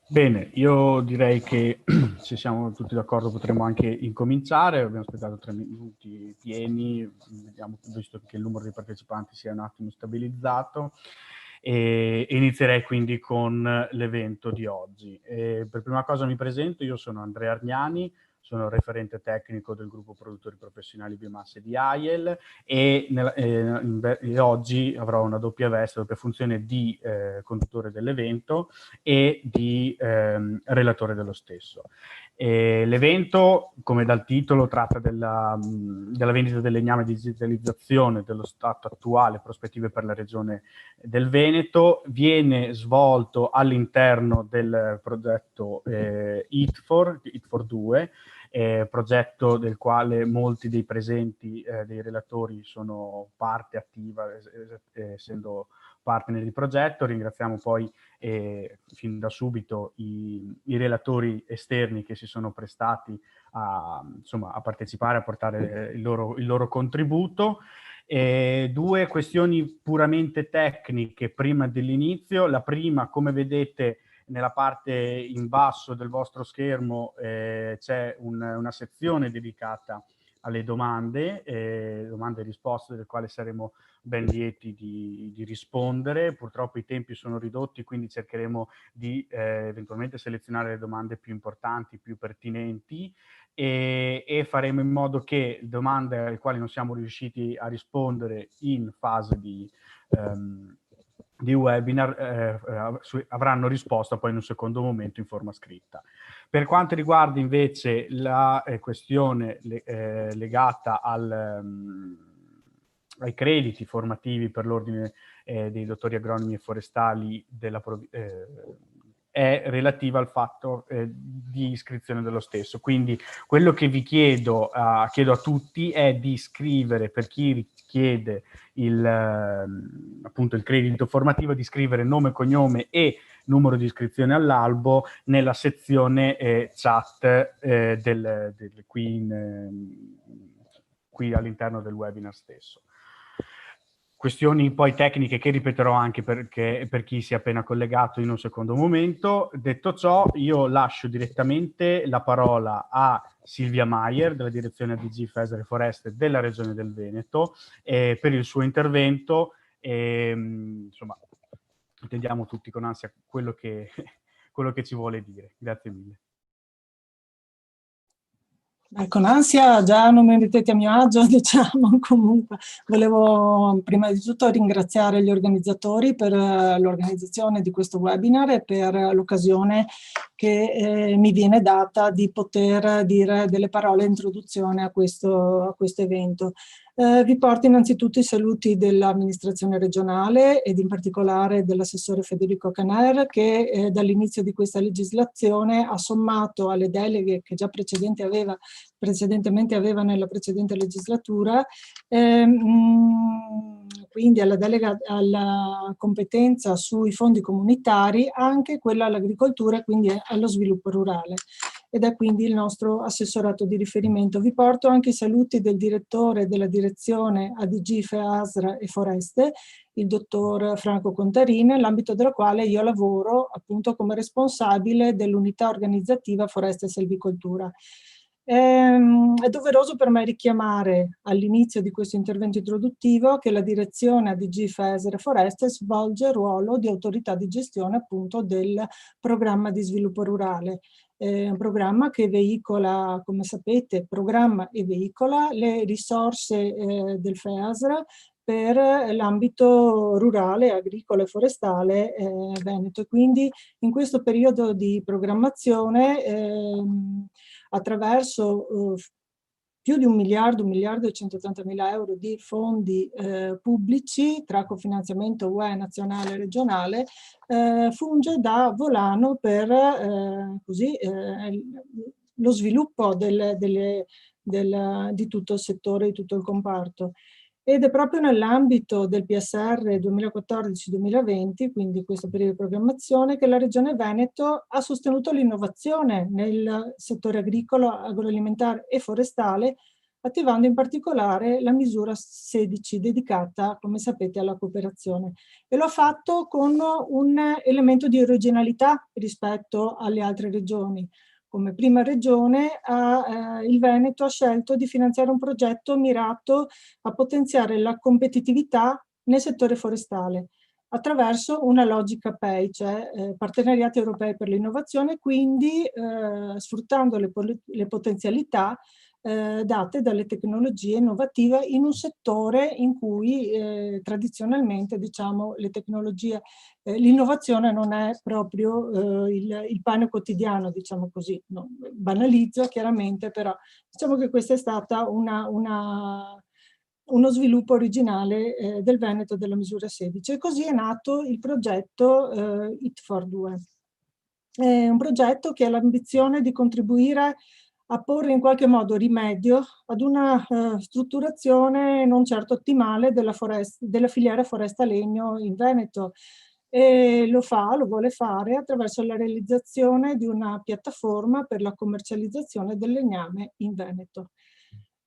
Bene, io direi che se siamo tutti d'accordo potremmo anche incominciare. Abbiamo aspettato 3 minuti pieni, vediamo, visto che il numero di partecipanti si è un attimo stabilizzato. E inizierei quindi con l'evento di oggi. Per prima cosa mi presento, io sono Andrea Argnani, sono referente tecnico del gruppo produttori professionali biomasse di AIEL e oggi avrò una doppia veste, doppia funzione di conduttore dell'evento e di relatore dello stesso. L'evento, come dal titolo, tratta della vendita del legname e digitalizzazione dello stato attuale, prospettive per la regione del Veneto, viene svolto all'interno del progetto IT4 2, progetto del quale molti dei presenti, dei relatori, sono parte attiva, essendo partner di progetto. Ringraziamo poi fin da subito i relatori esterni che si sono prestati a partecipare, a portare il loro contributo. Due questioni puramente tecniche prima dell'inizio. La prima, come vedete nella parte in basso del vostro schermo, c'è una sezione dedicata alle domande e risposte, del quale saremo ben lieti di rispondere. Purtroppo i tempi sono ridotti, quindi cercheremo di eventualmente selezionare le domande più importanti, più pertinenti, e faremo in modo che domande alle quali non siamo riusciti a rispondere in fase di webinar avranno risposta poi in un secondo momento in forma scritta. Per quanto riguarda invece la questione legata ai crediti formativi per l'ordine dei dottori agronomi e forestali è relativa al fatto di iscrizione dello stesso. Quindi quello che vi chiedo a tutti è di scrivere, per chi richiede appunto il credito formativo, di scrivere nome, cognome e numero di iscrizione all'albo nella sezione chat qui all'interno del webinar stesso. Questioni poi tecniche che ripeterò anche per chi si è appena collegato in un secondo momento. Detto ciò, io lascio direttamente la parola a Silvia Maier, della direzione ADG Fesere Foreste della Regione del Veneto, per il suo intervento. Insomma, attendiamo tutti con ansia quello che ci vuole dire. Grazie mille. Con ansia già non mi mettete a mio agio, diciamo. Comunque volevo prima di tutto ringraziare gli organizzatori per l'organizzazione di questo webinar e per l'occasione che mi viene data di poter dire delle parole in introduzione a questo evento. Vi porto innanzitutto i saluti dell'amministrazione regionale ed in particolare dell'assessore Federico Caner, che dall'inizio di questa legislazione ha sommato alle deleghe che già precedentemente aveva nella precedente legislatura, quindi alla delega alla competenza sui fondi comunitari, anche quella all'agricoltura e quindi allo sviluppo rurale. Ed è quindi il nostro assessorato di riferimento. Vi porto anche i saluti del direttore della direzione ADG FEASR e Foreste, il dottor Franco Contarini, nell'ambito della quale io lavoro appunto come responsabile dell'unità organizzativa Foreste e Selvicoltura. È doveroso per me richiamare all'inizio di questo intervento introduttivo che la direzione ADG Fesere Foreste svolge il ruolo di autorità di gestione appunto del programma di sviluppo rurale. Un programma che veicola, come sapete, programma e veicola le risorse del FEASR per l'ambito rurale, agricolo e forestale veneto. E quindi in questo periodo di programmazione attraverso più di 1 miliardo e 180 mila euro di fondi pubblici tra cofinanziamento UE nazionale e regionale, funge da volano per lo sviluppo di tutto il settore, di tutto il comparto. Ed è proprio nell'ambito del PSR 2014-2020, quindi questo periodo di programmazione, che la Regione Veneto ha sostenuto l'innovazione nel settore agricolo, agroalimentare e forestale attivando in particolare la misura 16 dedicata, come sapete, alla cooperazione. E l'ho fatto con un elemento di originalità rispetto alle altre regioni. Come prima regione il Veneto ha scelto di finanziare un progetto mirato a potenziare la competitività nel settore forestale attraverso una logica PEI, cioè Partenariati Europei per l'Innovazione, quindi sfruttando le potenzialità date dalle tecnologie innovative in un settore in cui tradizionalmente, diciamo, le tecnologie, l'innovazione non è proprio il pane quotidiano, diciamo così. No, banalizzo chiaramente, però diciamo che questa è stata uno sviluppo originale del Veneto della misura 16. E così è nato il progetto IT for 2. È un progetto che ha l'ambizione di contribuire a porre in qualche modo rimedio ad una strutturazione non certo ottimale della filiera foresta-legno in Veneto. E lo vuole fare attraverso la realizzazione di una piattaforma per la commercializzazione del legname in Veneto.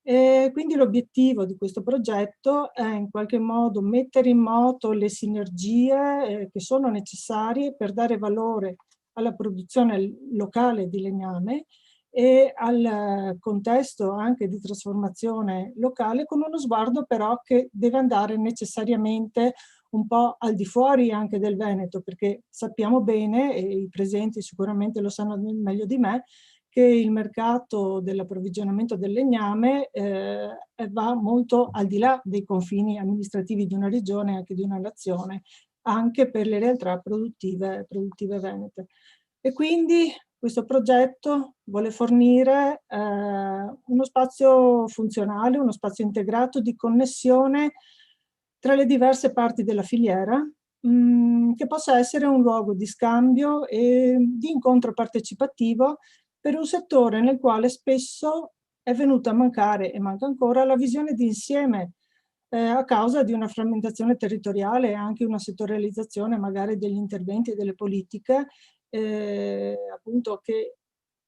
E quindi l'obiettivo di questo progetto è in qualche modo mettere in moto le sinergie che sono necessarie per dare valore alla produzione locale di legname e al contesto anche di trasformazione locale, con uno sguardo però che deve andare necessariamente un po' al di fuori anche del Veneto, perché sappiamo bene, e i presenti sicuramente lo sanno meglio di me, che il mercato dell'approvvigionamento del legname va molto al di là dei confini amministrativi di una regione e anche di una nazione, anche per le realtà produttive venete. E quindi questo progetto vuole fornire uno spazio funzionale, uno spazio integrato di connessione tra le diverse parti della filiera, che possa essere un luogo di scambio e di incontro partecipativo per un settore nel quale spesso è venuta a mancare e manca ancora la visione di insieme a causa di una frammentazione territoriale e anche una settorializzazione magari degli interventi e delle politiche, appunto che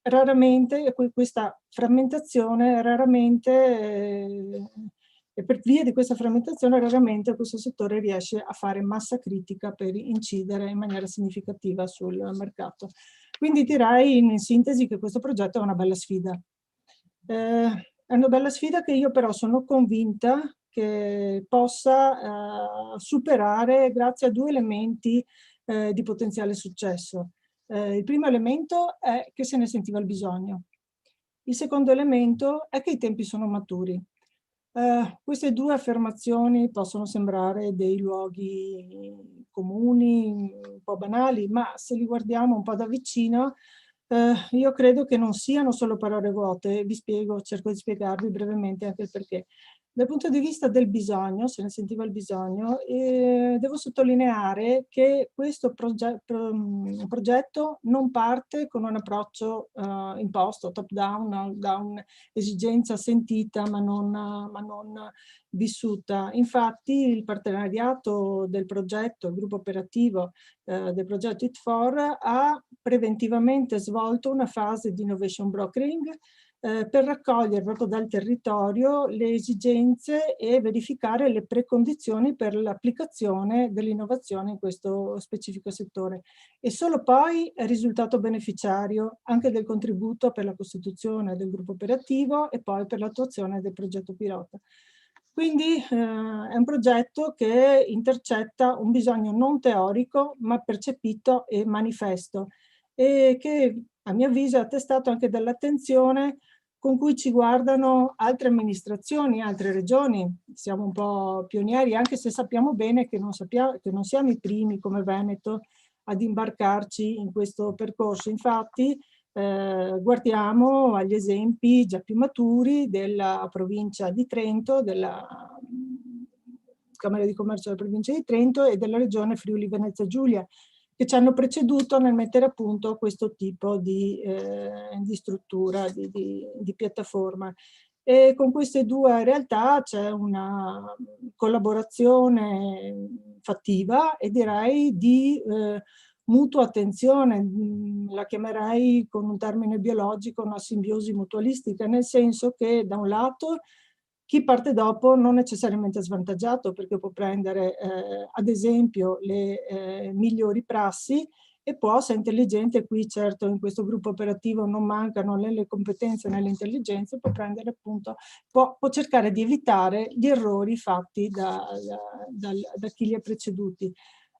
raramente, questa frammentazione raramente, e per via di questa frammentazione raramente questo settore riesce a fare massa critica per incidere in maniera significativa sul mercato. Quindi direi in sintesi che questo progetto è una bella sfida. È una bella sfida che io però sono convinta che possa superare grazie a due elementi di potenziale successo. Il primo elemento è che se ne sentiva il bisogno. Il secondo elemento è che i tempi sono maturi. Queste due affermazioni possono sembrare dei luoghi comuni, un po' banali, ma se li guardiamo un po' da vicino, io credo che non siano solo parole vuote. Vi spiego, cerco di spiegarvi brevemente anche il perché. Dal punto di vista del bisogno, se ne sentiva il bisogno, devo sottolineare che questo progetto non parte con un approccio imposto, top down, da un'esigenza sentita ma non vissuta. Infatti il partenariato del progetto, il gruppo operativo del progetto IT4 ha preventivamente svolto una fase di innovation brokering per raccogliere proprio dal territorio le esigenze e verificare le precondizioni per l'applicazione dell'innovazione in questo specifico settore. E solo poi è risultato beneficiario anche del contributo per la costituzione del gruppo operativo e poi per l'attuazione del progetto pilota. Quindi è un progetto che intercetta un bisogno non teorico ma percepito e manifesto, e che a mio avviso è attestato anche dall'attenzione con cui ci guardano altre amministrazioni, altre regioni. Siamo un po' pionieri, anche se sappiamo bene che non siamo i primi come Veneto ad imbarcarci in questo percorso. Infatti guardiamo agli esempi già più maturi della provincia di Trento, della Camera di Commercio della provincia di Trento e della regione Friuli Venezia Giulia, che ci hanno preceduto nel mettere a punto questo tipo di struttura, di piattaforma. E con queste due realtà c'è una collaborazione fattiva e direi di mutua attenzione, la chiamerei con un termine biologico una simbiosi mutualistica, nel senso che da un lato Chi parte dopo non necessariamente è svantaggiato, perché può prendere ad esempio le migliori prassi e può, se è intelligente, qui certo in questo gruppo operativo non mancano né le competenze né le intelligenze, può prendere appunto, può cercare di evitare gli errori fatti da chi li ha preceduti.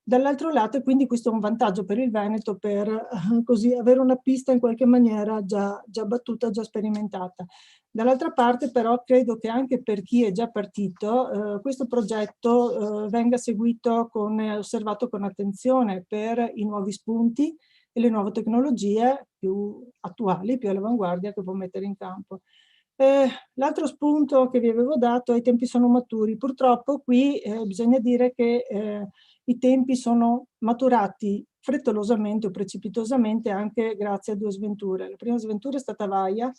Dall'altro lato, quindi questo è un vantaggio per il Veneto per così avere una pista in qualche maniera già battuta, già sperimentata. Dall'altra parte però credo che anche per chi è già partito questo progetto venga seguito e osservato con attenzione per i nuovi spunti e le nuove tecnologie più attuali, più all'avanguardia che può mettere in campo. L'altro spunto che vi avevo dato, i tempi sono maturi. Purtroppo qui bisogna dire che i tempi sono maturati frettolosamente o precipitosamente anche grazie a due sventure. La prima sventura è stata Vaia,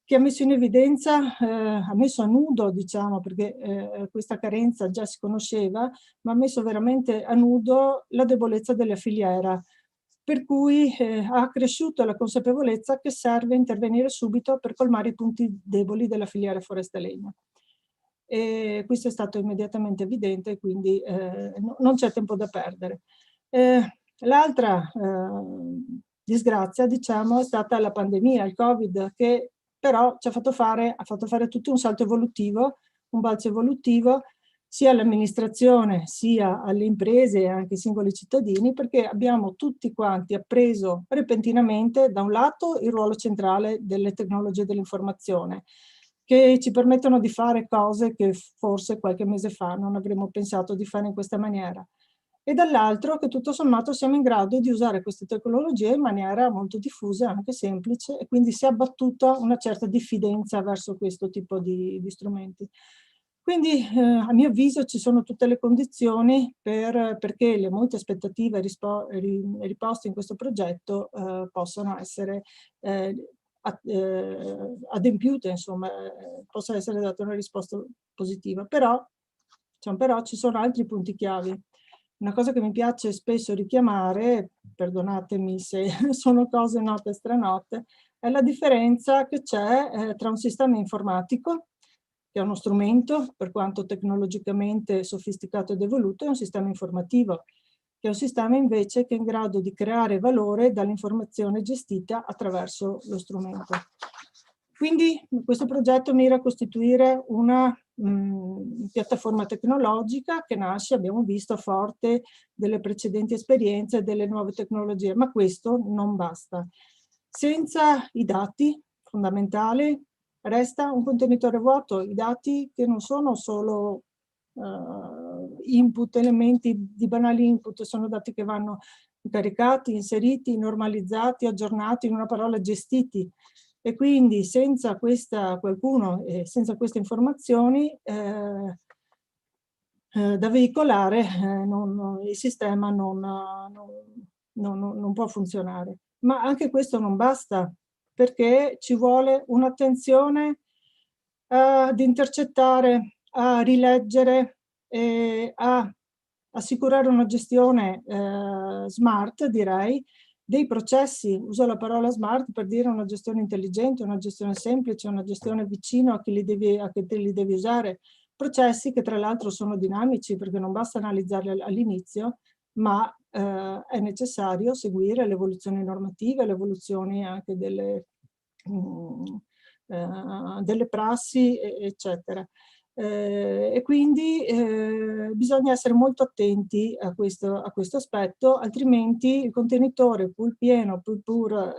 che ha messo in evidenza, ha messo a nudo, diciamo, perché questa carenza già si conosceva, ma ha messo veramente a nudo la debolezza della filiera, per cui ha accresciuto la consapevolezza che serve intervenire subito per colmare i punti deboli della filiera foresta legna. E questo è stato immediatamente evidente, quindi non c'è tempo da perdere. L'altra disgrazia, diciamo, è stata la pandemia, il Covid, che però ci ha fatto fare tutto un salto evolutivo, un balzo evolutivo, sia all'amministrazione, sia alle imprese e anche ai singoli cittadini, perché abbiamo tutti quanti appreso repentinamente, da un lato, il ruolo centrale delle tecnologie dell'informazione, che ci permettono di fare cose che forse qualche mese fa non avremmo pensato di fare in questa maniera. E dall'altro che tutto sommato siamo in grado di usare queste tecnologie in maniera molto diffusa e anche semplice, e quindi si è abbattuta una certa diffidenza verso questo tipo di strumenti. Quindi a mio avviso ci sono tutte le condizioni perché le molte aspettative riposte in questo progetto possano essere adempiute, insomma, possa essere data una risposta positiva. Però ci sono altri punti chiavi. Una cosa che mi piace spesso richiamare, perdonatemi se sono cose note e stranote, è la differenza che c'è tra un sistema informatico, che è uno strumento, per quanto tecnologicamente sofisticato ed evoluto, e un sistema informativo, che è un sistema invece che è in grado di creare valore dall'informazione gestita attraverso lo strumento. Quindi questo progetto mira a costituire una piattaforma tecnologica che nasce, abbiamo visto, forte delle precedenti esperienze e delle nuove tecnologie, ma questo non basta. Senza i dati fondamentali resta un contenitore vuoto, i dati che non sono solo input, elementi di banali input, sono dati che vanno caricati, inseriti, normalizzati, aggiornati, in una parola gestiti. E quindi senza queste informazioni da veicolare il sistema non può funzionare. Ma anche questo non basta, perché ci vuole un'attenzione ad intercettare, a rileggere e a assicurare una gestione smart, direi, dei processi. Uso la parola smart per dire una gestione intelligente, una gestione semplice, una gestione vicino a chi te li devi usare. Processi che tra l'altro sono dinamici, perché non basta analizzarli all'inizio, ma è necessario seguire le evoluzioni normative, le evoluzioni anche delle prassi, eccetera. E quindi bisogna essere molto attenti a questo aspetto, altrimenti il contenitore, pur pieno, pur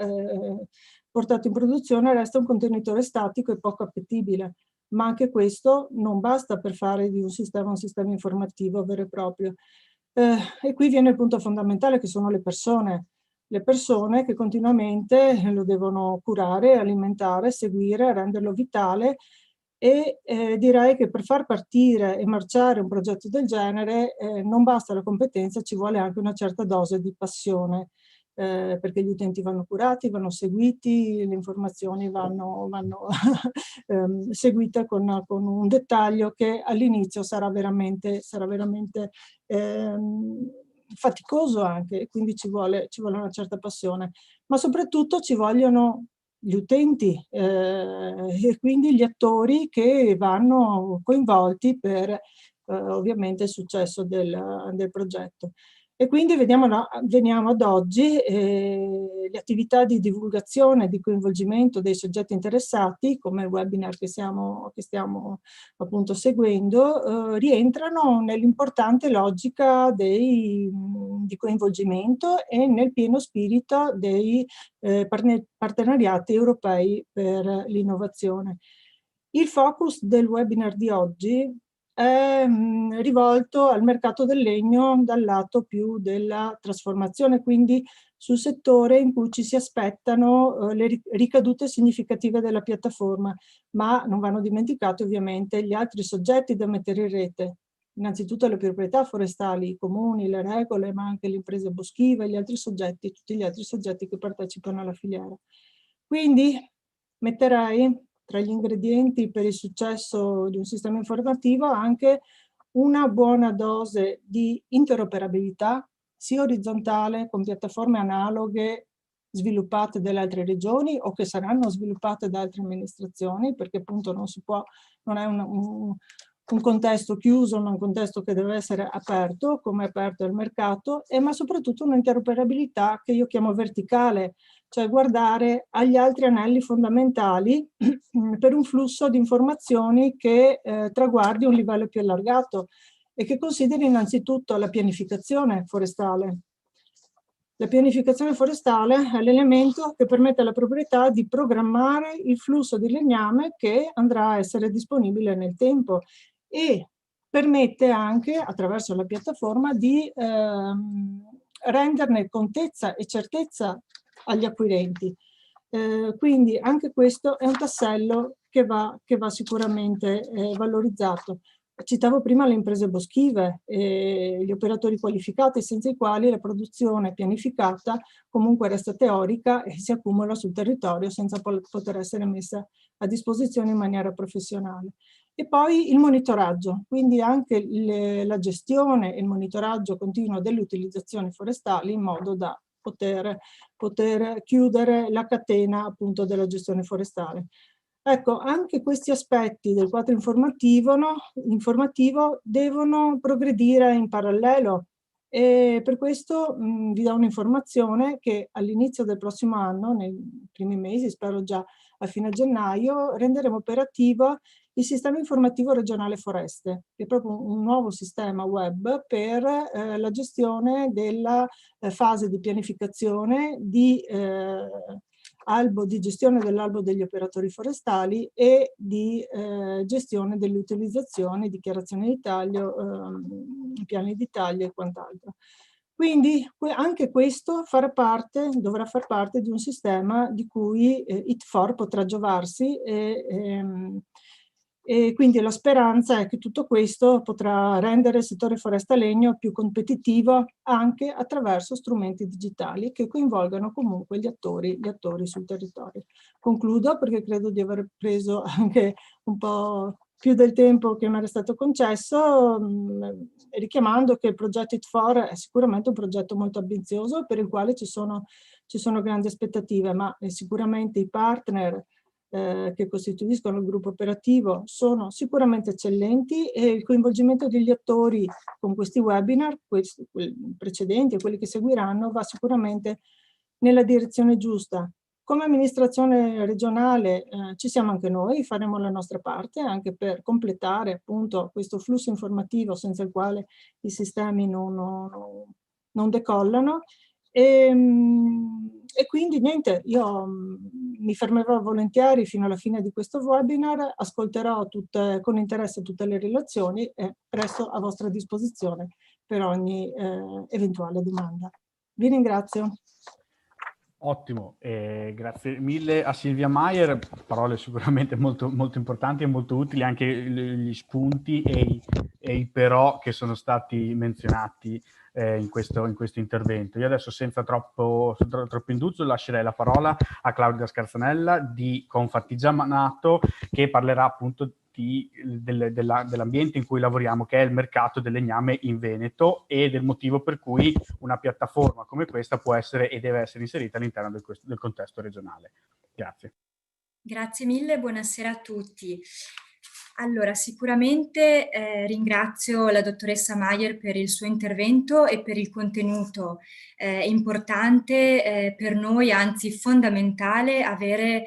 portato in produzione, resta un contenitore statico e poco appetibile. Ma anche questo non basta per fare di un sistema informativo vero e proprio. E qui viene il punto fondamentale, che sono le persone che continuamente lo devono curare, alimentare, seguire, renderlo vitale. E direi che per far partire e marciare un progetto del genere non basta la competenza, ci vuole anche una certa dose di passione, perché gli utenti vanno curati, vanno seguiti, le informazioni vanno seguite con un dettaglio che all'inizio sarà veramente faticoso anche, quindi ci vuole una certa passione, ma soprattutto ci vogliono gli utenti e quindi gli attori che vanno coinvolti per ovviamente il successo del progetto. E quindi veniamo ad oggi, le attività di divulgazione e di coinvolgimento dei soggetti interessati, come il webinar che stiamo appunto seguendo, rientrano nell'importante logica di coinvolgimento e nel pieno spirito dei partenariati europei per l'innovazione. Il focus del webinar di oggi è rivolto al mercato del legno dal lato più della trasformazione, quindi sul settore in cui ci si aspettano le ricadute significative della piattaforma, ma non vanno dimenticati ovviamente gli altri soggetti da mettere in rete. Innanzitutto le proprietà forestali, i comuni, le regole, ma anche le imprese boschive, gli altri soggetti, tutti gli altri soggetti che partecipano alla filiera. Quindi metterei tra gli ingredienti per il successo di un sistema informativo anche una buona dose di interoperabilità, sia orizzontale con piattaforme analoghe sviluppate dalle altre regioni o che saranno sviluppate da altre amministrazioni, perché appunto non è un contesto chiuso, ma un contesto che deve essere aperto, come è aperto il mercato, ma soprattutto un'interoperabilità che io chiamo verticale, cioè guardare agli altri anelli fondamentali per un flusso di informazioni che traguardi un livello più allargato e che consideri innanzitutto la pianificazione forestale. La pianificazione forestale è l'elemento che permette alla proprietà di programmare il flusso di legname che andrà a essere disponibile nel tempo e permette anche, attraverso la piattaforma, di renderne contezza e certezza agli acquirenti. Quindi anche questo è un tassello che va sicuramente valorizzato. Citavo prima le imprese boschive e gli operatori qualificati, senza i quali la produzione pianificata comunque resta teorica e si accumula sul territorio senza poter essere messa a disposizione in maniera professionale. E poi il monitoraggio, quindi anche la gestione e il monitoraggio continuo delle utilizzazioni forestali in modo da poter chiudere la catena appunto della gestione forestale. Ecco, anche questi aspetti del quadro informativo devono progredire in parallelo e per questo vi do un'informazione che all'inizio del prossimo anno, nei primi mesi, spero già a fine gennaio, renderemo operativo il sistema informativo regionale foreste, che è proprio un nuovo sistema web per la gestione della fase di pianificazione di gestione dell'albo degli operatori forestali e di gestione delle utilizzazioni, dichiarazioni di taglio, piani di taglio e quant'altro. Quindi anche questo dovrà far parte di un sistema di cui IT4 potrà giovarsi e quindi la speranza è che tutto questo potrà rendere il settore foresta legno più competitivo anche attraverso strumenti digitali che coinvolgano comunque gli attori sul territorio. Concludo perché credo di aver preso anche un po' più del tempo che mi era stato concesso, richiamando che il progetto IT4 è sicuramente un progetto molto ambizioso per il quale ci sono grandi aspettative, ma sicuramente i partner che costituiscono il gruppo operativo sono sicuramente eccellenti e il coinvolgimento degli attori con questi webinar, quelli precedenti e quelli che seguiranno, va sicuramente nella direzione giusta. Come amministrazione regionale ci siamo anche noi, faremo la nostra parte anche per completare appunto questo flusso informativo senza il quale i sistemi non decollano. E quindi niente, io mi fermerò volentieri fino alla fine di questo webinar, ascolterò con interesse tutte le relazioni e resto a vostra disposizione per ogni eventuale domanda. Vi ringrazio. Ottimo, grazie mille a Silvia Maier, parole sicuramente molto, molto importanti e molto utili, anche gli spunti e i però che sono stati menzionati in questo intervento. Io adesso senza troppo induzio lascerei la parola a Claudia Scarzanella di Confartigianato che parlerà appunto dell'ambiente in cui lavoriamo, che è il mercato del legname in Veneto, e del motivo per cui una piattaforma come questa può essere e deve essere inserita all'interno del contesto regionale. Grazie. Grazie mille, buonasera a tutti. Allora, sicuramente ringrazio la dottoressa Maier per il suo intervento e per il contenuto importante per noi, anzi fondamentale, avere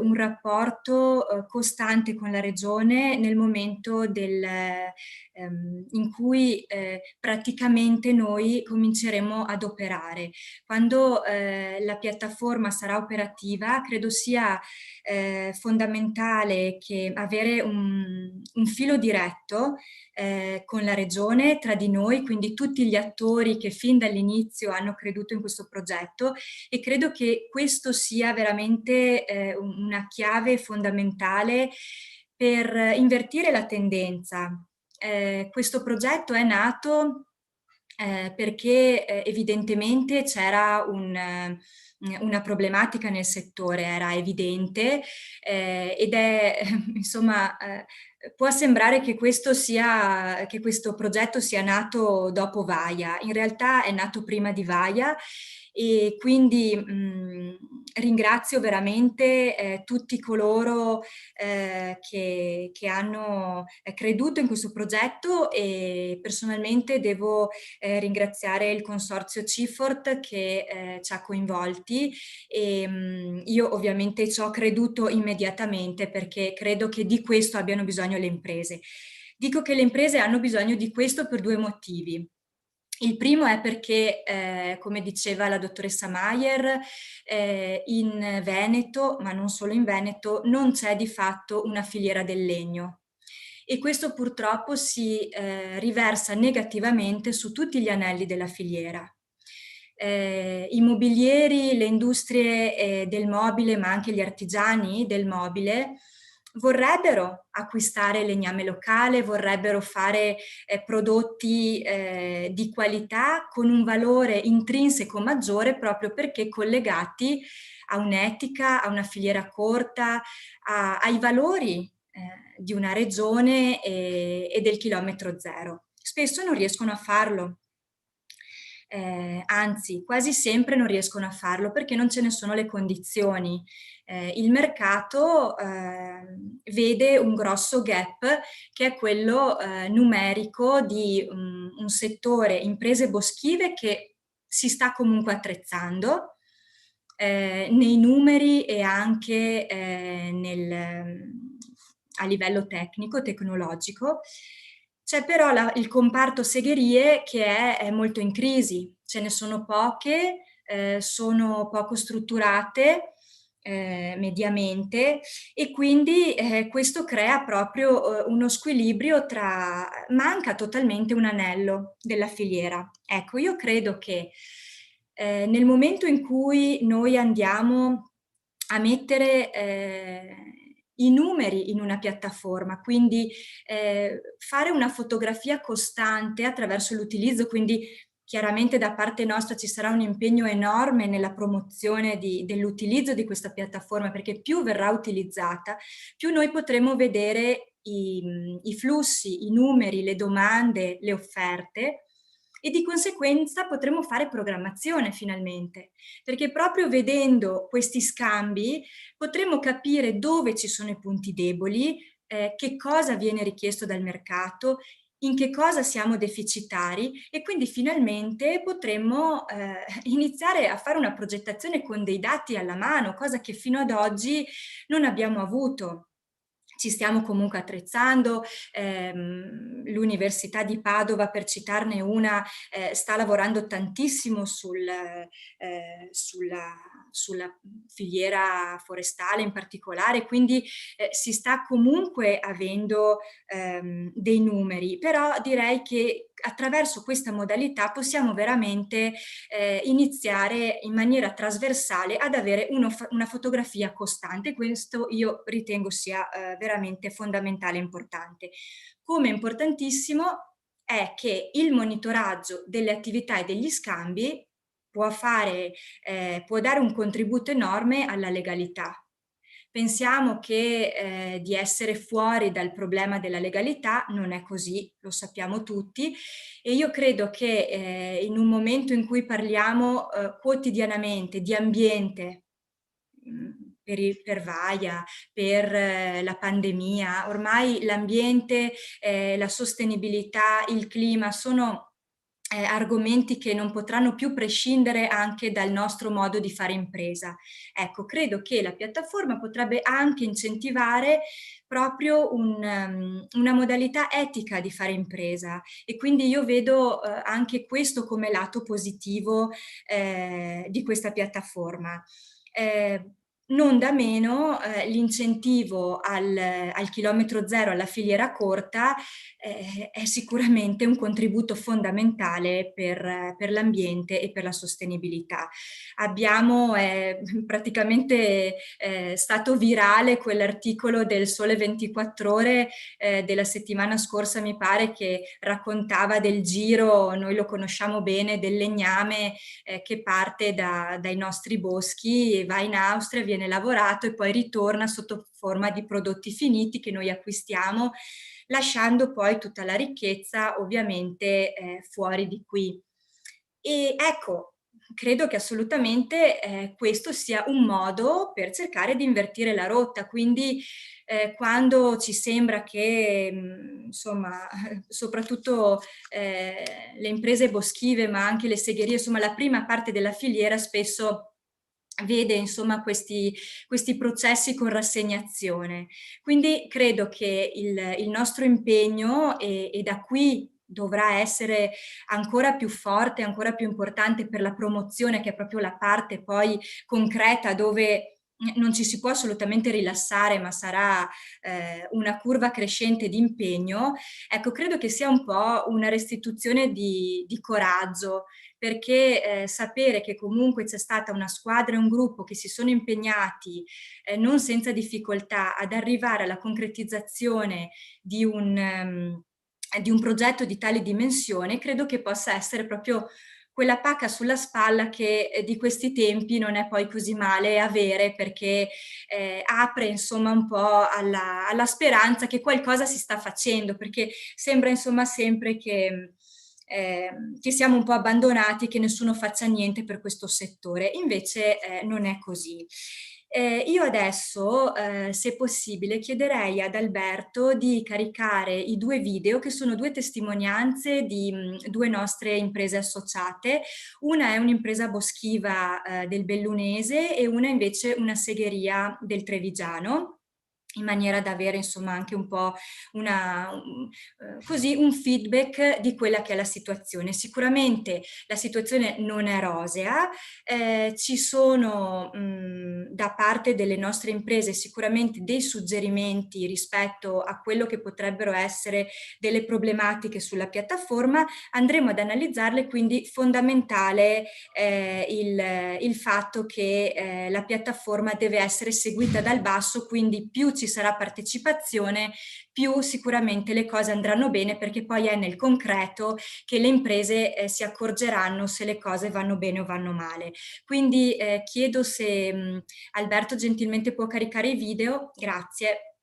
un rapporto costante con la Regione nel momento in cui praticamente noi cominceremo ad operare. Quando la piattaforma sarà operativa, credo sia fondamentale che avere un filo diretto con la Regione, tra di noi, quindi tutti gli attori che fin dall'inizio hanno creduto in questo progetto, e credo che questo sia veramente una chiave fondamentale per invertire la tendenza. Questo progetto è nato perché evidentemente c'era una problematica nel settore, era evidente, ed è insomma può sembrare che questo progetto sia nato dopo Vaia. In realtà è nato prima di Vaia, e quindi ringrazio veramente tutti coloro che hanno creduto in questo progetto, e personalmente devo ringraziare il consorzio CIFORT che ci ha coinvolti, e io ovviamente ci ho creduto immediatamente, perché credo che di questo abbiano bisogno le imprese. Dico che le imprese hanno bisogno di questo per due motivi. Il primo è perché, come diceva la dottoressa Maier, in Veneto, ma non solo in Veneto, non c'è di fatto una filiera del legno. E questo purtroppo si riversa negativamente su tutti gli anelli della filiera. I mobilieri, le industrie del mobile, ma anche gli artigiani del mobile, vorrebbero acquistare legname locale, vorrebbero fare prodotti di qualità con un valore intrinseco maggiore, proprio perché collegati a un'etica, a una filiera corta, ai valori di una regione e del chilometro zero. Spesso non riescono a farlo. Anzi, quasi sempre non riescono a farlo perché non ce ne sono le condizioni. Il mercato vede un grosso gap, che è quello numerico di un settore imprese boschive che si sta comunque attrezzando nei numeri e anche a livello tecnico, tecnologico. C'è però il comparto segherie che è molto in crisi, ce ne sono poche, sono poco strutturate mediamente, e quindi questo crea proprio uno squilibrio manca totalmente un anello della filiera. Ecco, io credo che nel momento in cui noi andiamo a mettere i numeri in una piattaforma, quindi fare una fotografia costante attraverso l'utilizzo, quindi chiaramente da parte nostra ci sarà un impegno enorme nella promozione dell'utilizzo di questa piattaforma, perché più verrà utilizzata, più noi potremo vedere i flussi, i numeri, le domande, le offerte, e di conseguenza potremo fare programmazione finalmente, perché proprio vedendo questi scambi potremo capire dove ci sono i punti deboli, che cosa viene richiesto dal mercato, in che cosa siamo deficitari, e quindi finalmente potremmo iniziare a fare una progettazione con dei dati alla mano, cosa che fino ad oggi non abbiamo avuto. Ci stiamo comunque attrezzando, l'Università di Padova, per citarne una, sta lavorando tantissimo sulla filiera forestale in particolare, quindi si sta comunque avendo dei numeri, però direi che attraverso questa modalità possiamo veramente iniziare in maniera trasversale ad avere una fotografia costante. Questo io ritengo sia veramente fondamentale e importante. Come importantissimo è che il monitoraggio delle attività e degli scambi può dare un contributo enorme alla legalità, Pensiamo che di essere fuori dal problema della legalità. Non è così, lo sappiamo tutti, e io credo che in un momento in cui parliamo quotidianamente di ambiente, per Vaia, per la pandemia, ormai l'ambiente, la sostenibilità, il clima sono argomenti che non potranno più prescindere anche dal nostro modo di fare impresa. Ecco, credo che la piattaforma potrebbe anche incentivare proprio una modalità etica di fare impresa, e quindi io vedo anche questo come lato positivo di questa piattaforma. Non da meno l'incentivo al chilometro zero, alla filiera corta, è sicuramente un contributo fondamentale per l'ambiente e per la sostenibilità. Abbiamo praticamente stato virale quell'articolo del Sole 24 Ore della settimana scorsa, mi pare, che raccontava del giro, noi lo conosciamo bene, del legname che parte dai nostri boschi e va in Austria, viene lavorato e poi ritorna sotto forma di prodotti finiti che noi acquistiamo, lasciando poi tutta la ricchezza ovviamente fuori di qui. E ecco, credo che assolutamente questo sia un modo per cercare di invertire la rotta, quindi quando ci sembra che insomma, soprattutto le imprese boschive, ma anche le segherie, insomma la prima parte della filiera spesso vede insomma questi processi con rassegnazione. Quindi credo che il nostro impegno, e da qui dovrà essere ancora più forte, ancora più importante per la promozione, che è proprio la parte poi concreta dove non ci si può assolutamente rilassare, ma sarà una curva crescente di impegno. Ecco, credo che sia un po' una restituzione di coraggio, perché sapere che comunque c'è stata una squadra e un gruppo che si sono impegnati non senza difficoltà ad arrivare alla concretizzazione di un progetto di tale dimensione, credo che possa essere proprio quella pacca sulla spalla che di questi tempi non è poi così male avere, perché apre insomma un po' alla speranza che qualcosa si sta facendo, perché sembra insomma sempre che siamo un po' abbandonati, che nessuno faccia niente per questo settore. Invece non è così. Io adesso, se possibile, chiederei ad Alberto di caricare i 2 video, che sono 2 testimonianze di 2 nostre imprese associate. Una è un'impresa boschiva del Bellunese e una invece una segheria del Trevigiano, in maniera da avere insomma anche un po' così un feedback di quella che è la situazione. Sicuramente la situazione non è rosea, ci sono da parte delle nostre imprese sicuramente dei suggerimenti rispetto a quello che potrebbero essere delle problematiche sulla piattaforma. Andremo ad analizzarle, quindi fondamentale il fatto che la piattaforma deve essere seguita dal basso, quindi più ci sarà partecipazione, più sicuramente le cose andranno bene, perché poi è nel concreto che le imprese si accorgeranno se le cose vanno bene o vanno male. Quindi chiedo se Alberto gentilmente può caricare i video. Grazie.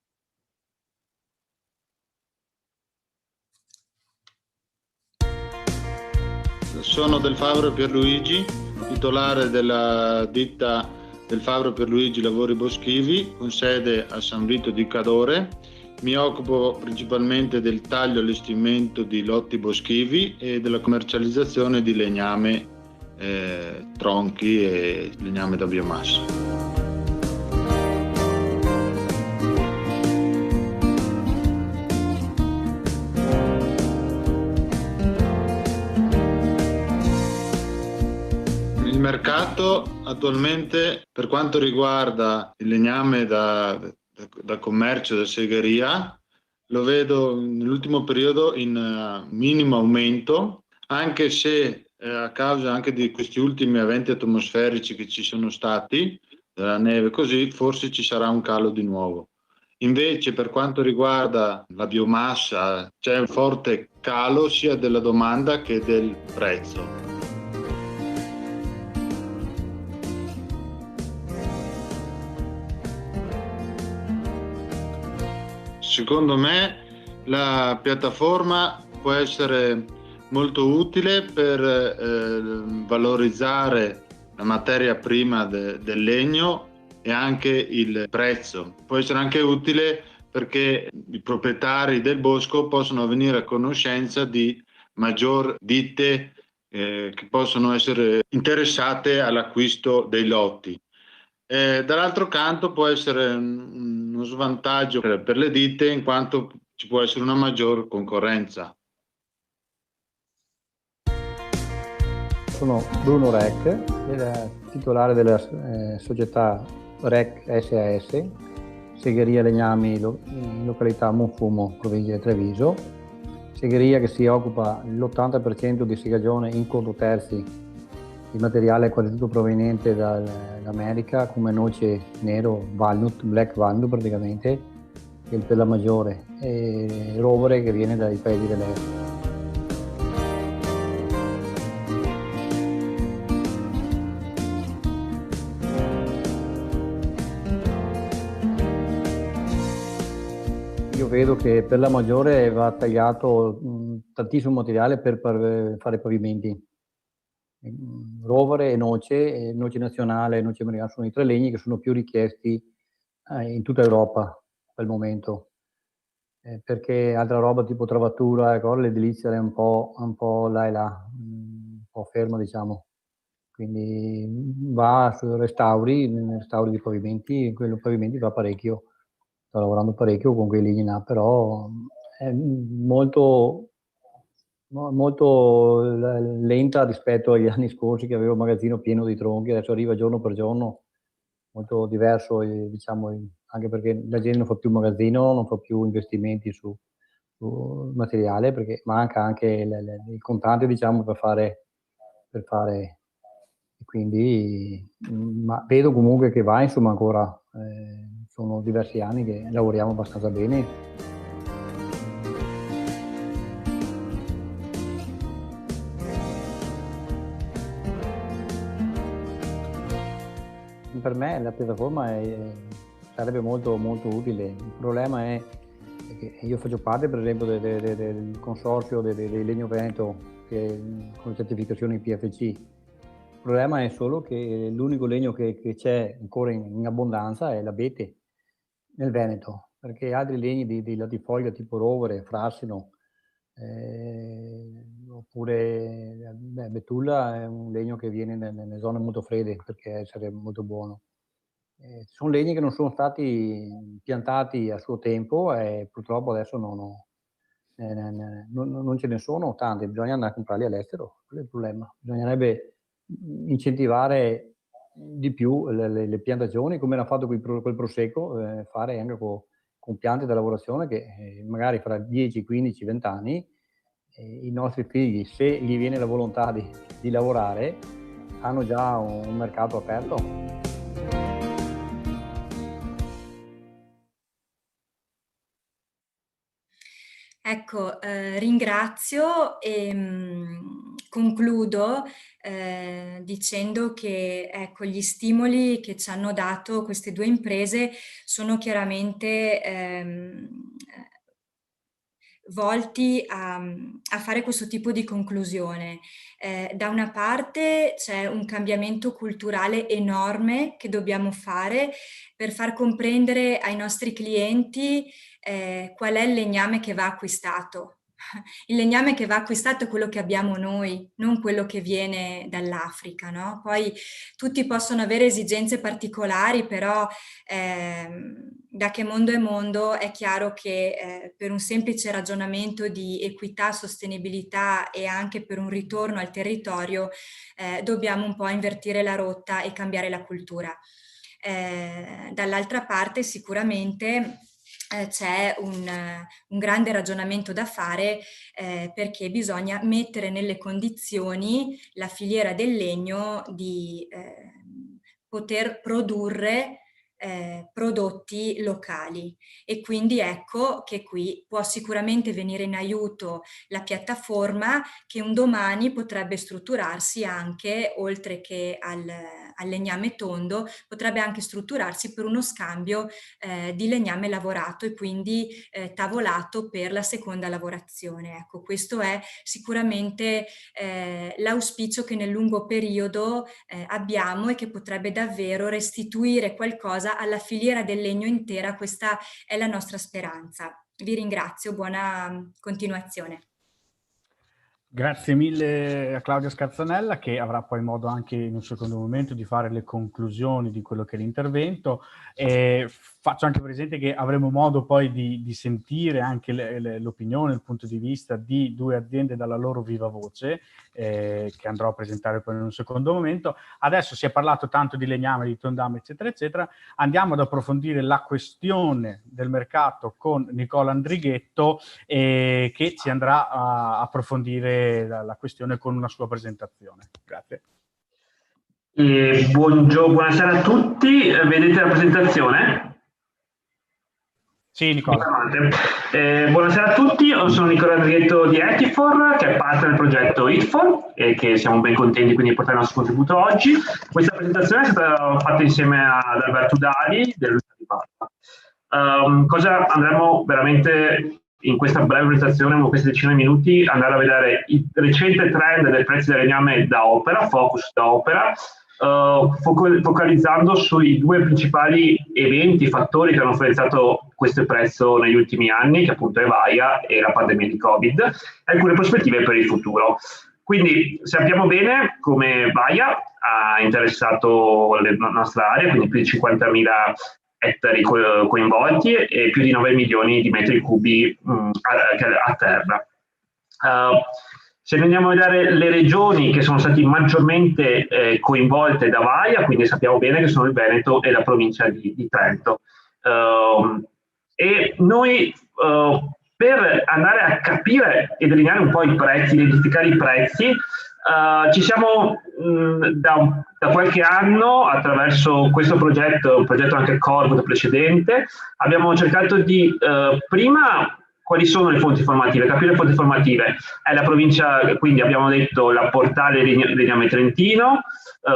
Sono Del Fabbro Pierluigi, titolare della ditta Del Fabbro Pierluigi Lavori Boschivi, con sede a San Vito di Cadore. Mi occupo principalmente del taglio e allestimento di lotti boschivi e della commercializzazione di legname, tronchi e legname da biomassa. Il mercato attualmente, per quanto riguarda il legname da commercio, da segheria, lo vedo nell'ultimo periodo in minimo aumento, anche se a causa anche di questi ultimi eventi atmosferici che ci sono stati, della neve così, forse ci sarà un calo di nuovo. Invece per quanto riguarda la biomassa c'è un forte calo sia della domanda che del prezzo. secondo me la piattaforma può essere molto utile per valorizzare la materia prima del legno e anche il prezzo. Può essere anche utile perché i proprietari del bosco possono venire a conoscenza di maggior ditte che possono essere interessate all'acquisto dei lotti. Dall'altro canto può essere uno svantaggio per le ditte in quanto ci può essere una maggior concorrenza. Sono Bruno Rec, titolare della società Rec SAS, segheria legnami in località Monfumo, provincia di Treviso. Segheria che si occupa l'80% di segagione in conto terzi di materiale quasi tutto proveniente dall'America, come noce nero, walnut, black walnut praticamente, per la maggiore, e rovere che viene dai paesi dell'est. Io vedo che per la maggiore va tagliato tantissimo materiale per fare pavimenti. Rovere e noce nazionale e noce americana sono i 3 legni che sono più richiesti in tutta Europa al momento, perché altra roba tipo travatura, ecco, l'edilizia è un po' là e là, un po' ferma, diciamo. Quindi va su restauri di pavimenti, quello pavimenti va parecchio. Sto lavorando parecchio con quei legni là, però è molto lenta rispetto agli anni scorsi che avevo un magazzino pieno di tronchi, adesso arriva giorno per giorno, molto diverso, diciamo, anche perché la gente non fa più magazzino, non fa più investimenti su materiale, perché manca anche il contante, diciamo, per fare e quindi ma vedo comunque che va, insomma, ancora sono diversi anni che lavoriamo abbastanza bene. Per me la piattaforma sarebbe molto, molto utile. Il problema è che io faccio parte, per esempio, del consorzio dei Legno Veneto con certificazione PFC. Il problema è solo che l'unico legno che c'è ancora in abbondanza è l'abete nel Veneto, perché altri legni di latifoglia tipo rovere, frassino, oppure betulla è un legno che viene nelle zone molto fredde perché sarebbe molto buono. Sono legni che non sono stati piantati a suo tempo e purtroppo adesso non ce ne sono tanti, bisogna andare a comprarli all'estero, quello è il problema. Bisognerebbe incentivare di più le piantagioni, come hanno fatto quel Prosecco, fare anche con piante da lavorazione che magari fra 10, 15, 20 anni i nostri figli, se gli viene la volontà di lavorare, hanno già un mercato aperto. Ecco, ringrazio e concludo dicendo che ecco, gli stimoli che ci hanno dato queste 2 imprese sono chiaramente volti a fare questo tipo di conclusione. Da una parte c'è un cambiamento culturale enorme che dobbiamo fare per far comprendere ai nostri clienti qual è il legname che va acquistato. Il legname che va acquistato è quello che abbiamo noi, non quello che viene dall'Africa, no? Poi tutti possono avere esigenze particolari, però da che mondo è mondo è chiaro che per un semplice ragionamento di equità, sostenibilità e anche per un ritorno al territorio dobbiamo un po' invertire la rotta e cambiare la cultura. Dall'altra parte sicuramente c'è un grande ragionamento da fare perché bisogna mettere nelle condizioni la filiera del legno di poter produrre prodotti locali e quindi ecco che qui può sicuramente venire in aiuto la piattaforma che un domani potrebbe strutturarsi anche oltre che al legname tondo, potrebbe anche strutturarsi per uno scambio di legname lavorato e quindi tavolato per la seconda lavorazione. Ecco, questo è sicuramente l'auspicio che nel lungo periodo abbiamo e che potrebbe davvero restituire qualcosa alla filiera del legno intera. Questa è la nostra speranza. Vi ringrazio, buona continuazione. Grazie mille a Claudia Scarzanella, che avrà poi modo anche in un secondo momento di fare le conclusioni di quello che è l'intervento. Faccio anche presente che avremo modo poi di sentire anche l'opinione, il punto di vista di due aziende dalla loro viva voce, che andrò a presentare poi in un secondo momento. Adesso si è parlato tanto di legname, di tondame, eccetera, eccetera. Andiamo ad approfondire la questione del mercato con Nicola Andrighetto, che ci andrà a approfondire la questione con una sua presentazione. Grazie. Buonasera a tutti. Vedete la presentazione? Sì, Nicola. Buonasera a tutti, io sono Nicola Andrighetto di Etifor, che è parte del progetto ITFOR e che siamo ben contenti quindi di portare il nostro contributo oggi. Questa presentazione è stata fatta insieme ad Alberto Dali dell'Università di Padova. Cosa andremo veramente in questa breve presentazione, in queste decine di minuti, andare a vedere il recente trend dei prezzi del legname da opera, focus da opera, focalizzando sui due principali eventi, fattori che hanno influenzato questo prezzo negli ultimi anni, che appunto è Vaia e la pandemia di Covid, e alcune prospettive per il futuro. Quindi sappiamo bene come Vaia ha interessato la nostra area, quindi più di 50.000 ettari coinvolti e più di 9 milioni di metri cubi a terra. Se andiamo a vedere le regioni che sono state maggiormente coinvolte da Vaia, quindi sappiamo bene che sono il Veneto e la provincia di Trento. E noi per andare a capire e delineare un po' i prezzi, identificare i prezzi, ci siamo da qualche anno attraverso questo progetto, un progetto anche Corvo precedente, abbiamo cercato di prima quali sono le fonti informative, capire le fonti informative. È la provincia, quindi abbiamo detto la portale Legname Trentino,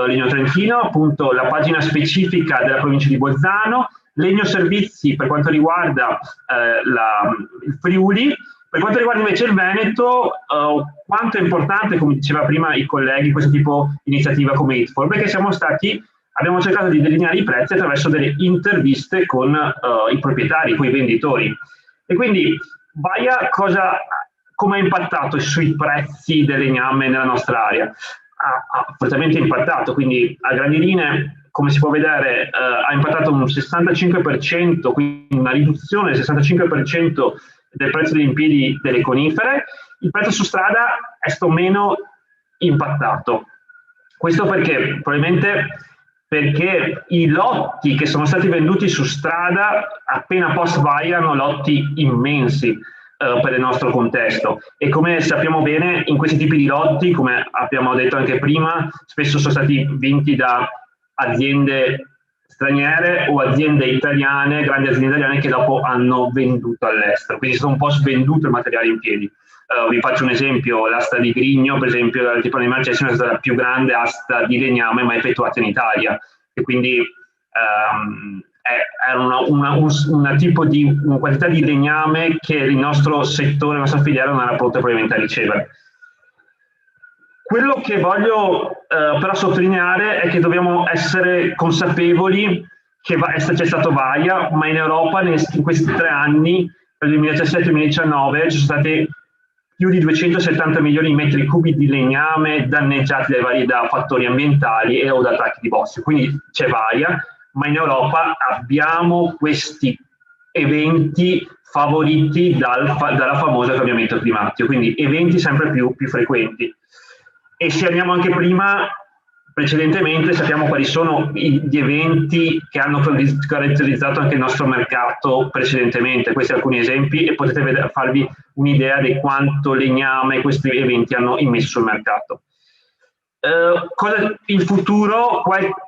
Legno Trentino, appunto la pagina specifica della provincia di Bolzano, Legno Servizi per quanto riguarda il Friuli. Per quanto riguarda invece il Veneto, quanto è importante, come diceva prima i colleghi, questo tipo di iniziativa come ITFOR, perché abbiamo cercato di delineare i prezzi attraverso delle interviste con i proprietari, con i venditori. E quindi Vaia come ha impattato sui prezzi del legname nella nostra area? Ha fortemente impattato, quindi a grandi linee, come si può vedere, ha impattato un 65%, quindi una riduzione del 65% del prezzo degli impiedi delle conifere. Il prezzo su strada è stato meno impattato. Questo perché? Probabilmente perché i lotti che sono stati venduti su strada appena post Vaia erano lotti immensi per il nostro contesto, e come sappiamo bene in questi tipi di lotti, come abbiamo detto anche prima, spesso sono stati vinti da aziende straniere o aziende italiane, grandi aziende italiane che dopo hanno venduto all'estero, quindi è stato un po' svenduto il materiale in piedi. Vi faccio un esempio: l'asta di Grigno, per esempio, dal tipo di Marcesino, è stata la più grande asta di legname mai effettuata in Italia, e quindi era una quantità di legname che il nostro settore, la nostra filiera non era pronta probabilmente a ricevere. Quello che voglio però sottolineare è che dobbiamo essere consapevoli che c'è stato Vaia, ma in Europa in questi 3 anni, nel 2017-2019, ci sono state più di 270 milioni di metri cubi di legname danneggiati da fattori ambientali o da attacchi di boschi. Quindi c'è Vaia, ma in Europa abbiamo questi eventi favoriti dalla famosa cambiamento climatico, quindi eventi sempre più frequenti. E se andiamo anche precedentemente, sappiamo quali sono gli eventi che hanno caratterizzato anche il nostro mercato precedentemente. Questi alcuni esempi, e potete farvi un'idea di quanto legname questi eventi hanno immesso sul mercato. Il futuro, qualche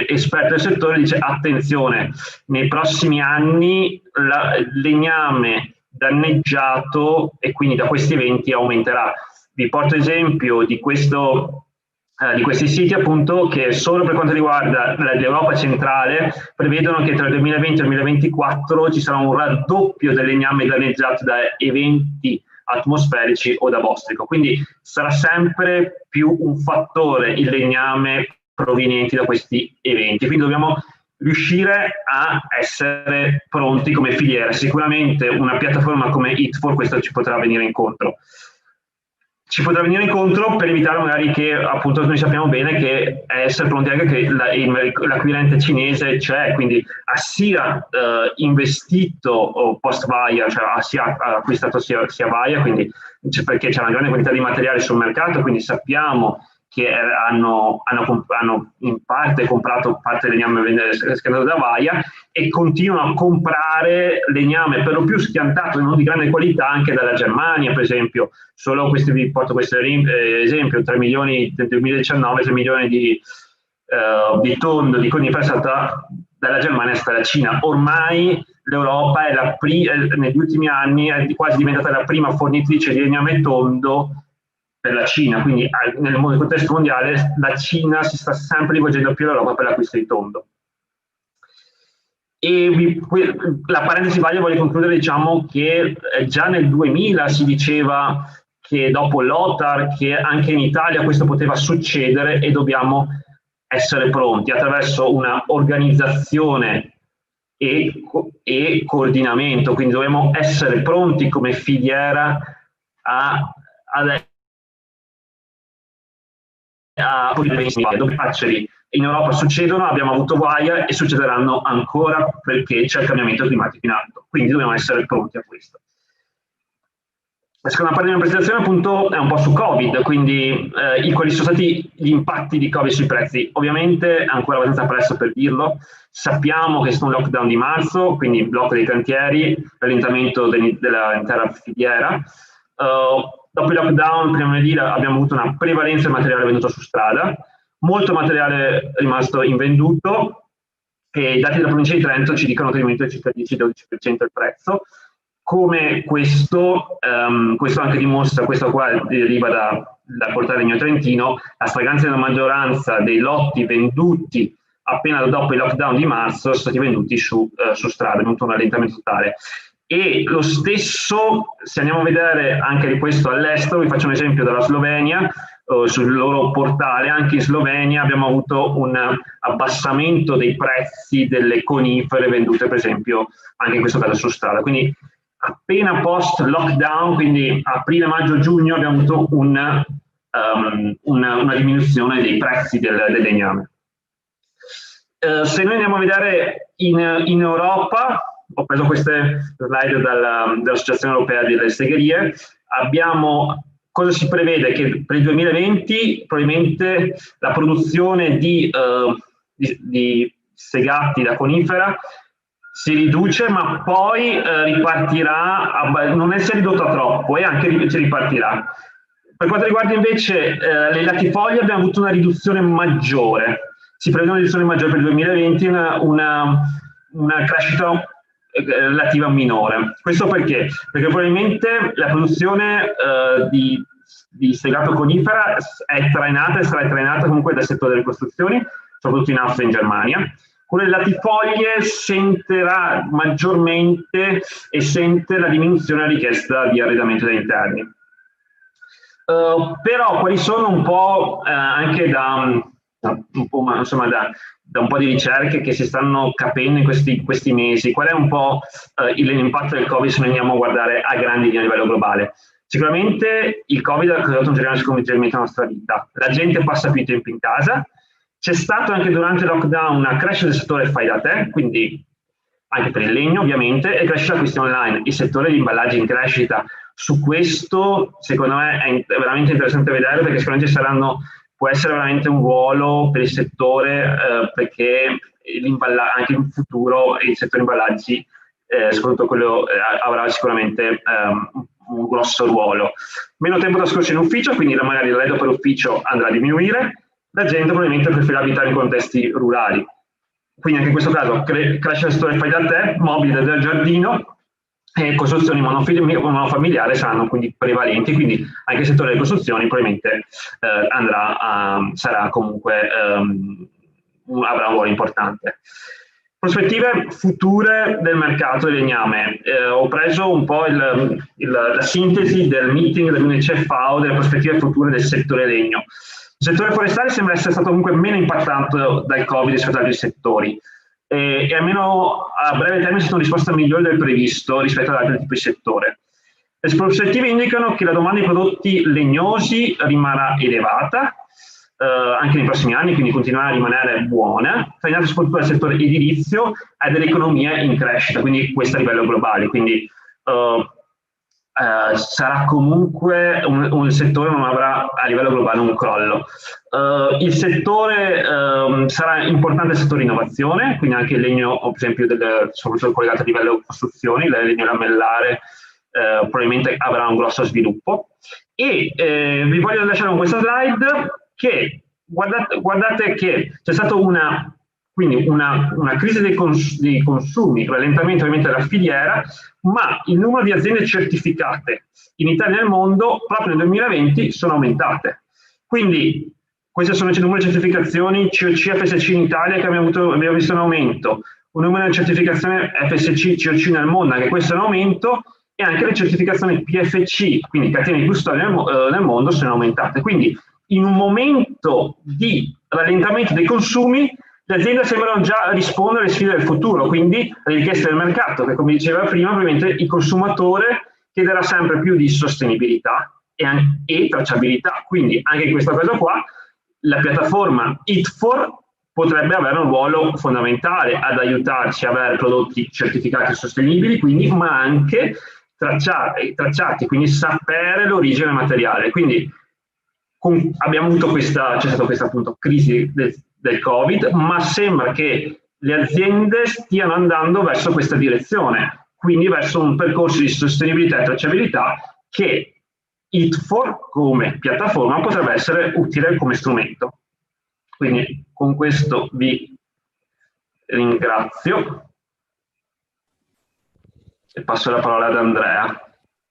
esperto del settore dice: attenzione, nei prossimi anni il legname danneggiato e quindi da questi eventi aumenterà. Vi porto esempio di questo di questi siti, appunto, che solo per quanto riguarda l'Europa centrale prevedono che tra il 2020 e il 2024 ci sarà un raddoppio del legname danneggiato da eventi atmosferici o da bostrico, quindi sarà sempre più un fattore il legname provenienti da questi eventi, quindi dobbiamo riuscire a essere pronti come filiera. Sicuramente una piattaforma come It4 questo ci potrà venire incontro. Ci potrà venire incontro per evitare magari che, appunto, noi sappiamo bene che essere pronti anche che l'acquirente cinese c'è, quindi ha sia investito post Vaia, cioè ha sia acquistato sia Vaia, quindi perché c'è una grande quantità di materiale sul mercato, quindi sappiamo che hanno in parte comprato parte del legname schiantato da Vaia e continuano a comprare legname per lo più schiantato, non di grande qualità, anche dalla Germania, per esempio. Solo vi porto questo esempio: 3 milioni nel 2019, 3 milioni di tondo di conifera è stata dalla Germania, è stata dalla Cina. Ormai l'Europa negli ultimi anni è quasi diventata la prima fornitrice di legname tondo per la Cina, quindi nel contesto mondiale la Cina si sta sempre rivolgendo più all'Europa per l'acquisto di tondo. E la parentesi Vaia voglio concludere, diciamo che già nel 2000 si diceva che dopo l'OTAR che anche in Italia questo poteva succedere e dobbiamo essere pronti attraverso una organizzazione e coordinamento, quindi dobbiamo essere pronti come filiera dove facili in Europa succedono, abbiamo avuto Vaia e succederanno ancora perché c'è il cambiamento climatico in atto, quindi dobbiamo essere pronti a questo. La seconda parte della mia presentazione, appunto, è un po' su Covid, quindi quali sono stati gli impatti di Covid sui prezzi. Ovviamente è ancora abbastanza presto per dirlo, sappiamo che è stato un lockdown di marzo, quindi blocco dei cantieri, rallentamento dell'intera filiera. Dopo il lockdown, prima di dire, abbiamo avuto una prevalenza del materiale venduto su strada, molto materiale è rimasto invenduto e i dati della provincia di Trento ci dicono che è diminuito circa 10-12% il prezzo. Come questo anche dimostra, questo qua deriva dal portale Legno Trentino, la stragrande maggioranza dei lotti venduti appena dopo il lockdown di marzo sono stati venduti su strada, è venuto un rallentamento totale. E lo stesso, se andiamo a vedere anche di questo all'estero, vi faccio un esempio dalla Slovenia, sul loro portale, anche in Slovenia abbiamo avuto un abbassamento dei prezzi delle conifere vendute, per esempio, anche in questo caso su strada. Quindi appena post lockdown, quindi aprile, maggio, giugno, abbiamo avuto una diminuzione dei prezzi del legname. Se noi andiamo a vedere in Europa, ho preso queste slide dall'Associazione Europea delle Segherie, cosa si prevede? Che per il 2020 probabilmente la produzione di segati da conifera si riduce, ma poi ripartirà, non si è ridotta troppo e anche si ripartirà. Per quanto riguarda invece le latifoglie abbiamo avuto una riduzione maggiore, si prevede una riduzione maggiore per il 2020, una crescita relativa minore. Questo perché? Perché probabilmente la produzione di segato conifera è trainata e sarà trainata comunque dal settore delle costruzioni, soprattutto in Austria e in Germania. Con le latifoglie sentirà maggiormente e sente la diminuzione della richiesta di arredamento degli interni. Però quali sono un po' anche da un po' di ricerche che si stanno capendo in questi mesi, qual è un po' l'impatto del Covid se noi andiamo a guardare a grandi linee a livello globale? Sicuramente il Covid ha causato un grande sconvolgimento nella nostra vita, la gente passa più tempo in casa, c'è stato anche durante il lockdown una crescita del settore fai da te, quindi anche per il legno ovviamente, e cresce l'acquisto online, il settore di imballaggi in crescita. Su questo secondo me è veramente interessante vedere, perché sicuramente può essere veramente un ruolo per il settore, perché anche in futuro il settore imballaggi, secondo quello, avrà sicuramente un grosso ruolo. Meno tempo trascorso in ufficio, quindi magari il reddito per ufficio andrà a diminuire, la gente probabilmente preferirà abitare in contesti rurali. Quindi anche in questo caso cresce il settore fai da te, mobile del giardino, costruzioni monofamiliari saranno quindi prevalenti, quindi anche il settore delle costruzioni probabilmente sarà comunque, avrà un ruolo importante. Prospettive future del mercato del legname. Ho preso un po' la sintesi del meeting dell'UNICEF-FAO delle prospettive future del settore legno. Il settore forestale sembra essere stato comunque meno impattato dal Covid rispetto ad altri settori. E almeno a breve termine sono risposte migliori del previsto rispetto ad altri tipi di settore. Le prospettive indicano che la domanda di prodotti legnosi rimarrà elevata anche nei prossimi anni, quindi continuerà a rimanere buona, trainata soprattutto dal settore edilizio e delle economie in crescita, quindi questo a livello globale. Quindi sarà comunque un settore che non avrà a livello globale un crollo. Il settore sarà importante il settore innovazione, quindi anche il legno, per esempio, soprattutto collegato a livello costruzioni, il legno lamellare probabilmente avrà un grosso sviluppo. E vi voglio lasciare con questa slide che guardate che c'è stata una crisi dei consumi, rallentamento ovviamente della filiera, ma il numero di aziende certificate in Italia e nel mondo proprio nel 2020 sono aumentate. Quindi queste sono il numero di certificazioni COC FSC in Italia che abbiamo visto un aumento, un numero di certificazione FSC COC nel mondo, anche questo è un aumento, e anche le certificazioni PFC, quindi catene di custodia nel mondo, sono aumentate. Quindi in un momento di rallentamento dei consumi, le aziende sembrano già rispondere alle sfide del futuro, quindi alle richieste del mercato, che come diceva prima, ovviamente il consumatore chiederà sempre più di sostenibilità e tracciabilità. Quindi anche in questa cosa qua, la piattaforma It4 potrebbe avere un ruolo fondamentale ad aiutarci a avere prodotti certificati sostenibili, quindi, ma anche tracciati, quindi sapere l'origine materiale. Quindi abbiamo avuto c'è stata questa appunto crisi del Covid, ma sembra che le aziende stiano andando verso questa direzione, quindi verso un percorso di sostenibilità e tracciabilità che It4 come piattaforma potrebbe essere utile come strumento. Quindi con questo vi ringrazio e passo la parola ad Andrea.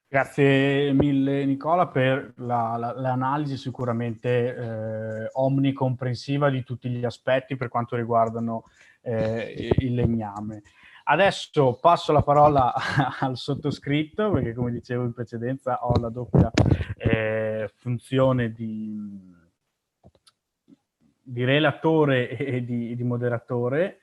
Grazie mille Nicola per l'analisi sicuramente omnicomprensiva di tutti gli aspetti per quanto riguardano il legname. Adesso passo la parola al sottoscritto perché, come dicevo in precedenza, ho la doppia funzione di relatore e di moderatore,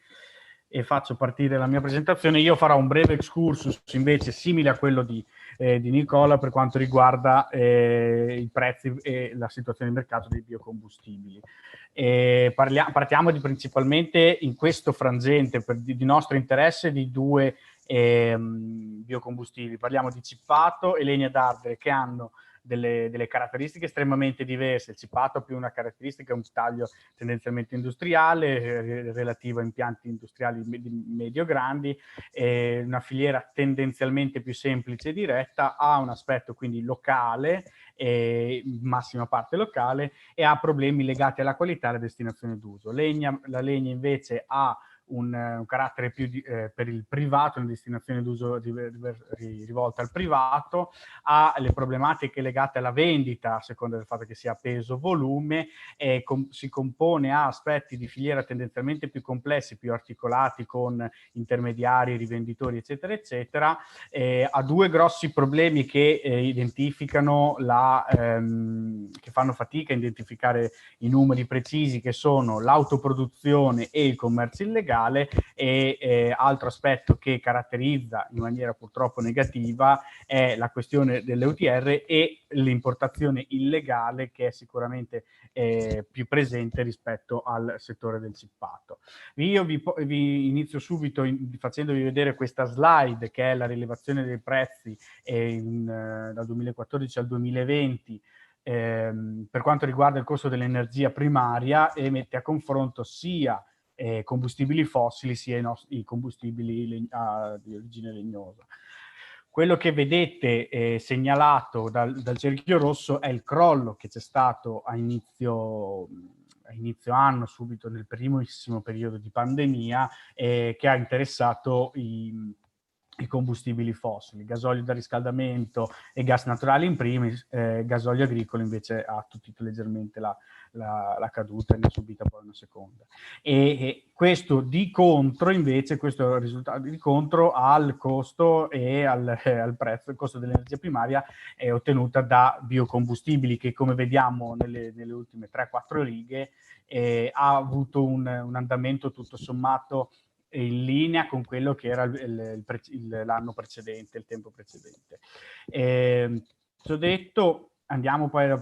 e faccio partire la mia presentazione. Io farò un breve excursus invece simile a quello di Nicola per quanto riguarda i prezzi e la situazione di mercato dei biocombustibili. Partiamo principalmente in questo frangente di nostro interesse di due biocombustibili. Parliamo di cippato e legna d'ardere, che hanno delle caratteristiche estremamente diverse. Il cippato ha più una caratteristica, un taglio tendenzialmente industriale relativo a impianti industriali medio-grandi, una filiera tendenzialmente più semplice e diretta, ha un aspetto quindi locale, in massima parte locale, e ha problemi legati alla qualità e alla destinazione d'uso. La legna invece ha un carattere più per il privato, una destinazione d'uso rivolta al privato, ha le problematiche legate alla vendita a seconda del fatto che sia peso, volume, e si compone a aspetti di filiera tendenzialmente più complessi, più articolati, con intermediari, rivenditori, eccetera, eccetera. Ha due grossi problemi che identificano che fanno fatica a identificare i numeri precisi, che sono l'autoproduzione e il commercio illegale, e altro aspetto che caratterizza in maniera purtroppo negativa è la questione delle UTR e l'importazione illegale, che è sicuramente più presente rispetto al settore del cippato. Io vi inizio subito facendovi vedere questa slide, che è la rilevazione dei prezzi dal 2014 al 2020 per quanto riguarda il costo dell'energia primaria, e mette a confronto sia combustibili fossili sia i combustibili di origine legnosa. Quello che vedete segnalato dal cerchio rosso è il crollo che c'è stato a inizio anno, subito nel primissimo periodo di pandemia, che ha interessato i i combustibili fossili, gasolio da riscaldamento e gas naturale in primis, gasolio agricolo invece ha attutito leggermente la caduta e ne ha subita poi una seconda. E questo di contro invece, questo risultato di contro al costo e al prezzo, il costo dell'energia primaria è ottenuta da biocombustibili che, come vediamo nelle ultime 3-4 righe, ha avuto un andamento tutto sommato in linea con quello che era l'anno precedente, il tempo precedente. Ciò detto, andiamo poi a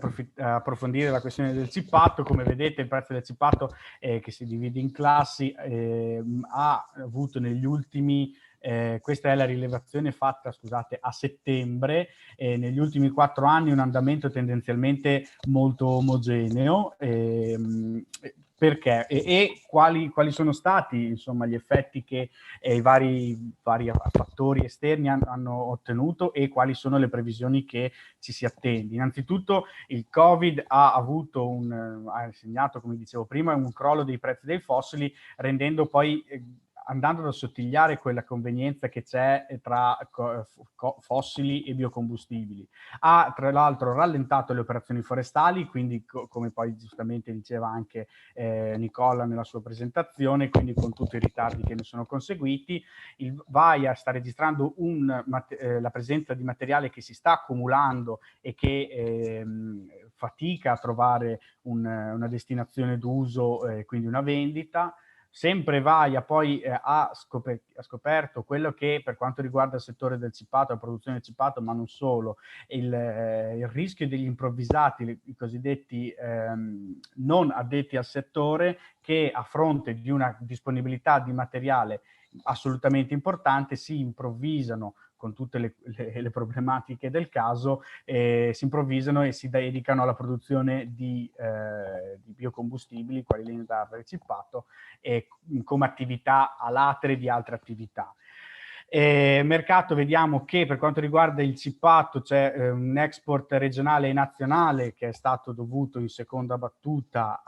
approfondire la questione del cippato. Come vedete, il prezzo del cippato, che si divide in classi, ha avuto negli ultimi, questa è la rilevazione fatta, scusate, a settembre, negli ultimi 4 anni un andamento tendenzialmente molto omogeneo. Perché? E quali sono stati, insomma, gli effetti che i vari fattori esterni hanno ottenuto e quali sono le previsioni che ci si attende? Innanzitutto il Covid ha segnato, come dicevo prima, un crollo dei prezzi dei fossili, rendendo poi andando ad assottigliare quella convenienza che c'è tra fossili e biocombustibili. Ha tra l'altro rallentato le operazioni forestali, quindi come poi giustamente diceva anche Nicola nella sua presentazione, quindi con tutti i ritardi che ne sono conseguiti. Il VAIA sta registrando la presenza di materiale che si sta accumulando e che fatica a trovare una destinazione d'uso, quindi una vendita. Sempre VAIA poi ha scoperto quello che per quanto riguarda il settore del cippato, la produzione del cippato, ma non solo, il rischio degli improvvisati, i cosiddetti non addetti al settore, che a fronte di una disponibilità di materiale assolutamente importante si improvvisano con tutte le problematiche del caso, si improvvisano e si dedicano alla produzione di biocombustibili, quali legno d'arbore e cippato, come attività a latere di altre attività. Mercato, vediamo che per quanto riguarda il cippato c'è un export regionale e nazionale che è stato dovuto in seconda battuta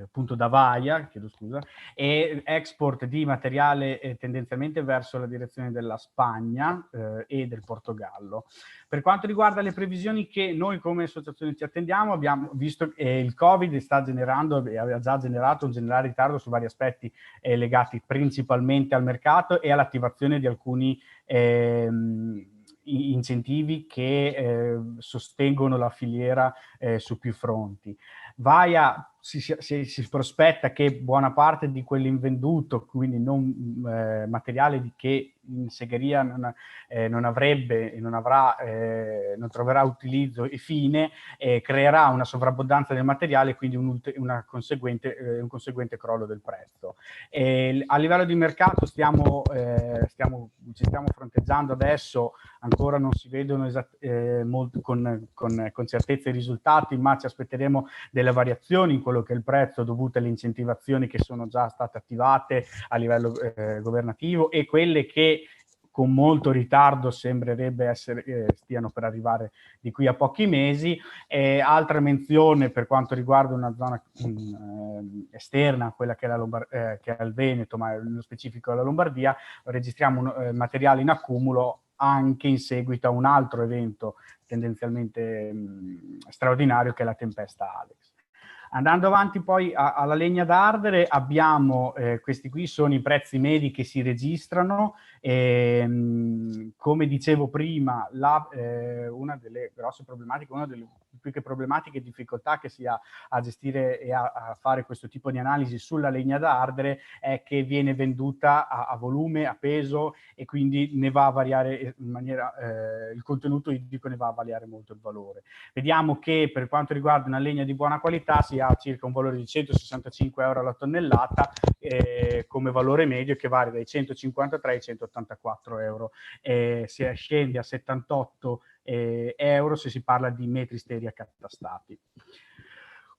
appunto da VAIA, chiedo scusa, e export di materiale tendenzialmente verso la direzione della Spagna e del Portogallo. Per quanto riguarda le previsioni che noi come associazione ci attendiamo, abbiamo visto che il Covid sta generando e aveva già generato un generale ritardo su vari aspetti legati principalmente al mercato e all'attivazione di alcuni incentivi che sostengono la filiera su più fronti. VAIA si prospetta che buona parte di quell'invenduto, quindi non materiale che in segheria non avrebbe e non troverà utilizzo e fine, creerà una sovrabbondanza del materiale, quindi un conseguente crollo del prezzo. A livello di mercato ci stiamo fronteggiando adesso, ancora non si vedono molto con certezza i risultati, ma ci aspetteremo delle variazioni in quello che è il prezzo dovute alle incentivazioni che sono già state attivate a livello governativo e quelle che con molto ritardo sembrerebbe stiano per arrivare di qui a pochi mesi. Altra menzione per quanto riguarda una zona esterna, quella che è il Veneto, ma nello specifico la Lombardia, registriamo materiale in accumulo anche in seguito a un altro evento tendenzialmente straordinario che è la tempesta Alex. Andando avanti poi alla legna da ardere, abbiamo, questi qui sono i prezzi medi che si registrano, come dicevo prima, una delle grosse problematiche, una delle più che problematiche e difficoltà che si ha a gestire e a fare questo tipo di analisi sulla legna da ardere è che viene venduta a volume, a peso e quindi ne va a variare in maniera, il contenuto idrico ne va a variare molto il valore. Vediamo che per quanto riguarda una legna di buona qualità si ha circa un valore di 165 euro alla tonnellata come valore medio che varia dai 153 ai 184 euro. Si scende a 78 euro se si parla di metri steri accatastati.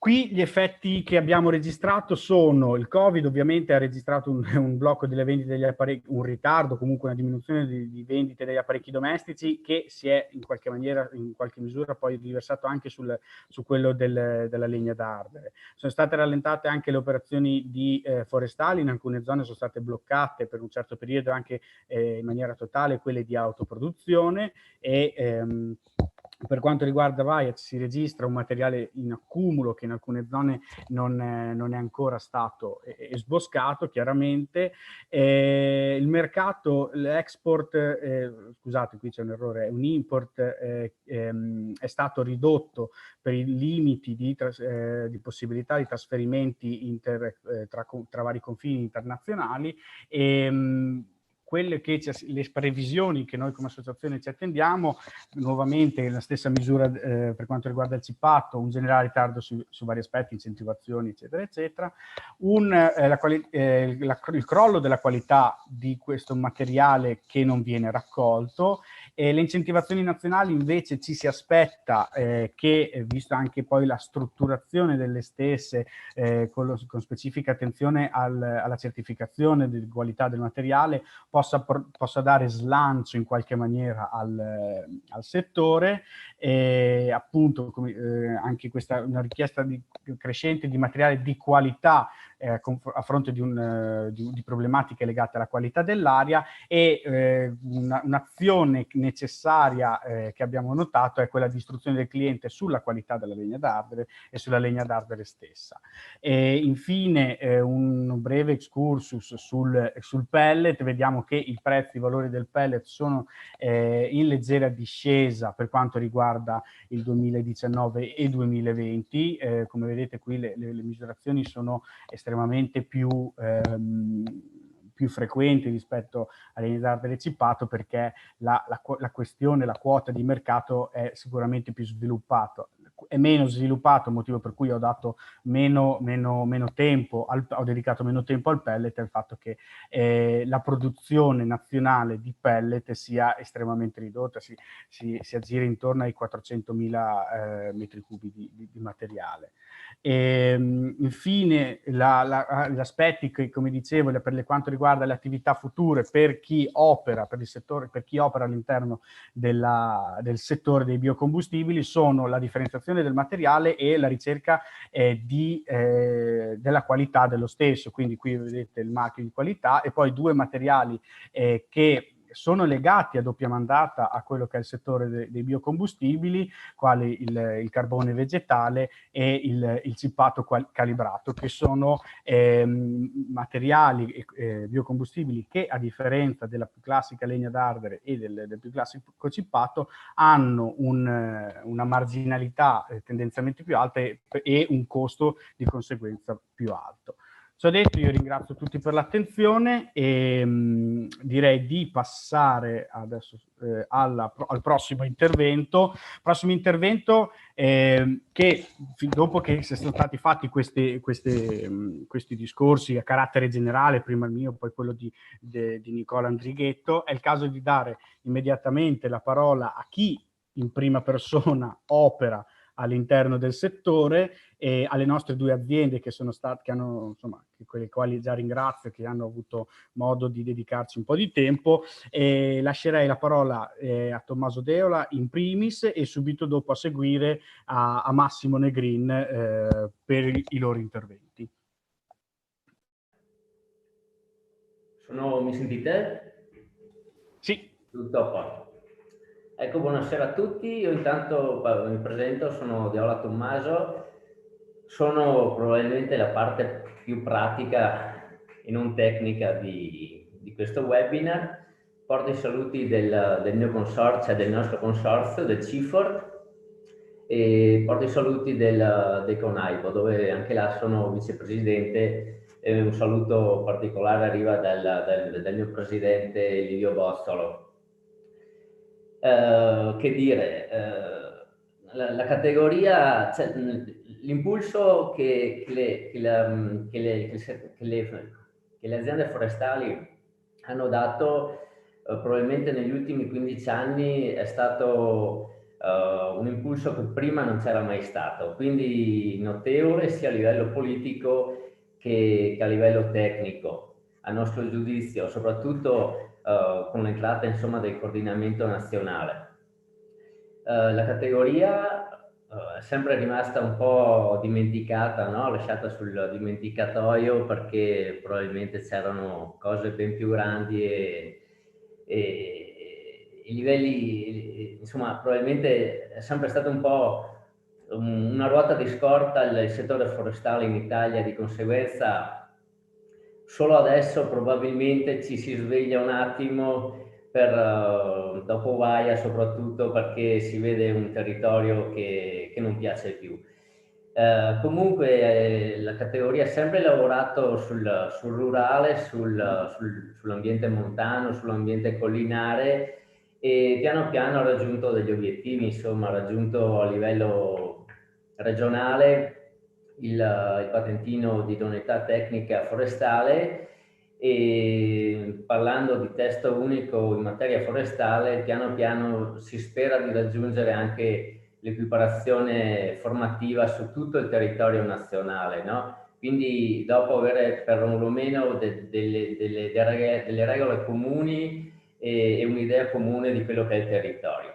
Qui gli effetti che abbiamo registrato sono: il Covid ovviamente ha registrato un blocco delle vendite degli apparecchi, un ritardo, comunque una diminuzione di vendite degli apparecchi domestici, che si è in qualche misura poi riversato anche su quello della legna da ardere. Sono state rallentate anche le operazioni forestali, in alcune zone sono state bloccate per un certo periodo anche in maniera totale quelle di autoproduzione, e per quanto riguarda Vaiat si registra un materiale in accumulo che in alcune zone non è ancora stato sboscato, chiaramente. Il mercato, l'export, scusate, qui c'è un errore, un import è stato ridotto per i limiti di possibilità di trasferimenti tra vari confini internazionali, e quelle che le previsioni che noi come associazione ci attendiamo, nuovamente la stessa misura per quanto riguarda il cippato, un generale ritardo su vari aspetti, incentivazioni, eccetera, eccetera, il crollo della qualità di questo materiale che non viene raccolto. Le incentivazioni nazionali invece ci si aspetta che, vista anche poi la strutturazione delle stesse, con specifica attenzione alla certificazione di qualità del materiale, possa dare slancio in qualche maniera al settore, e appunto anche questa una richiesta crescente di materiale di qualità a fronte di problematiche legate alla qualità dell'aria, e un'azione necessaria che abbiamo notato è quella di istruzione del cliente sulla qualità della legna d'ardere e sulla legna d'ardere stessa. E infine un breve excursus sul pellet. Vediamo che i prezzi, i valori del pellet sono in leggera discesa per quanto riguarda il 2019 e 2020. Come vedete qui le misurazioni sono estremamente più frequenti rispetto alle legna d'ardere cippato, perché la questione, la quota di mercato è sicuramente più sviluppata. È meno sviluppato, motivo per cui ho dato meno tempo, ho dedicato meno tempo al pellet, è il fatto che la produzione nazionale di pellet sia estremamente ridotta, si aggira intorno ai 400.000 metri cubi di materiale. Infine gli aspetti che, come dicevo, per quanto riguarda le attività future per chi opera, per il settore, per chi opera all'interno del settore dei biocombustibili, sono la differenziazione del materiale e la ricerca della qualità dello stesso. Quindi qui vedete il marchio di qualità, e poi due materiali che sono legati a doppia mandata a quello che è il settore dei biocombustibili, quali il carbone vegetale e il cippato calibrato, che sono materiali biocombustibili che, a differenza della più classica legna d'ardere e del più classico cippato, hanno una marginalità tendenzialmente più alta e un costo di conseguenza più alto. Ciò detto, io ringrazio tutti per l'attenzione e direi di passare adesso al prossimo intervento. Che dopo che sono stati fatti questi discorsi a carattere generale, prima il mio, poi quello di Nicola Andrighetto, è il caso di dare immediatamente la parola a chi in prima persona opera all'interno del settore, e alle nostre due aziende che hanno, insomma, quelle quali già ringrazio, che hanno avuto modo di dedicarci un po' di tempo. Lascerei la parola a Tommaso Deola in primis, e subito dopo a seguire a Massimo Negrin per i loro interventi. Mi sentite? Sì. Tutto a posto. Ecco, buonasera a tutti. Io intanto mi presento, sono Deola Tommaso, sono probabilmente la parte più pratica e non tecnica di questo webinar. Porto i saluti del mio consorzio, del nostro consorzio, del CIFOR, e porto i saluti del Conaibo, dove anche là sono vicepresidente, e un saluto particolare arriva dal mio presidente Livio Bostolo. Che dire, la categoria, cioè, l'impulso che le aziende forestali hanno dato probabilmente negli ultimi 15 anni è stato un impulso che prima non c'era mai stato, quindi notevole sia a livello politico che a livello tecnico, a nostro giudizio, soprattutto con l'entrata insomma del coordinamento nazionale. La categoria è sempre rimasta un po' dimenticata, no? Lasciata sul dimenticatoio perché probabilmente c'erano cose ben più grandi e i livelli, insomma, probabilmente è sempre stato un po' una ruota di scorta il settore forestale in Italia, di conseguenza solo adesso probabilmente ci si sveglia un attimo dopo Vaia, soprattutto perché si vede un territorio che non piace più. Comunque la categoria ha sempre lavorato sul rurale, sull'ambiente montano, sull'ambiente collinare e piano piano ha raggiunto degli obiettivi, insomma, ha raggiunto a livello regionale il patentino di idoneità tecnica forestale e parlando di testo unico in materia forestale, piano piano si spera di raggiungere anche l'equiparazione formativa su tutto il territorio nazionale, no? Quindi dopo avere perlomeno delle regole comuni e un'idea comune di quello che è il territorio.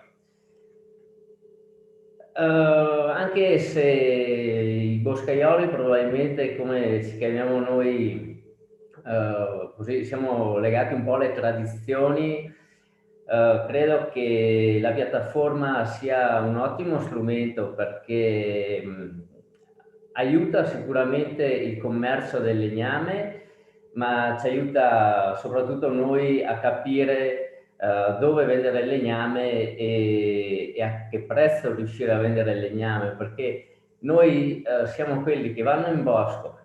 Anche se i boscaioli probabilmente, come ci chiamiamo noi, così siamo legati un po' alle tradizioni, credo che la piattaforma sia un ottimo strumento perché aiuta sicuramente il commercio del legname, ma ci aiuta soprattutto noi a capire dove vendere il legname e a che prezzo riuscire a vendere il legname, perché noi siamo quelli che vanno in bosco,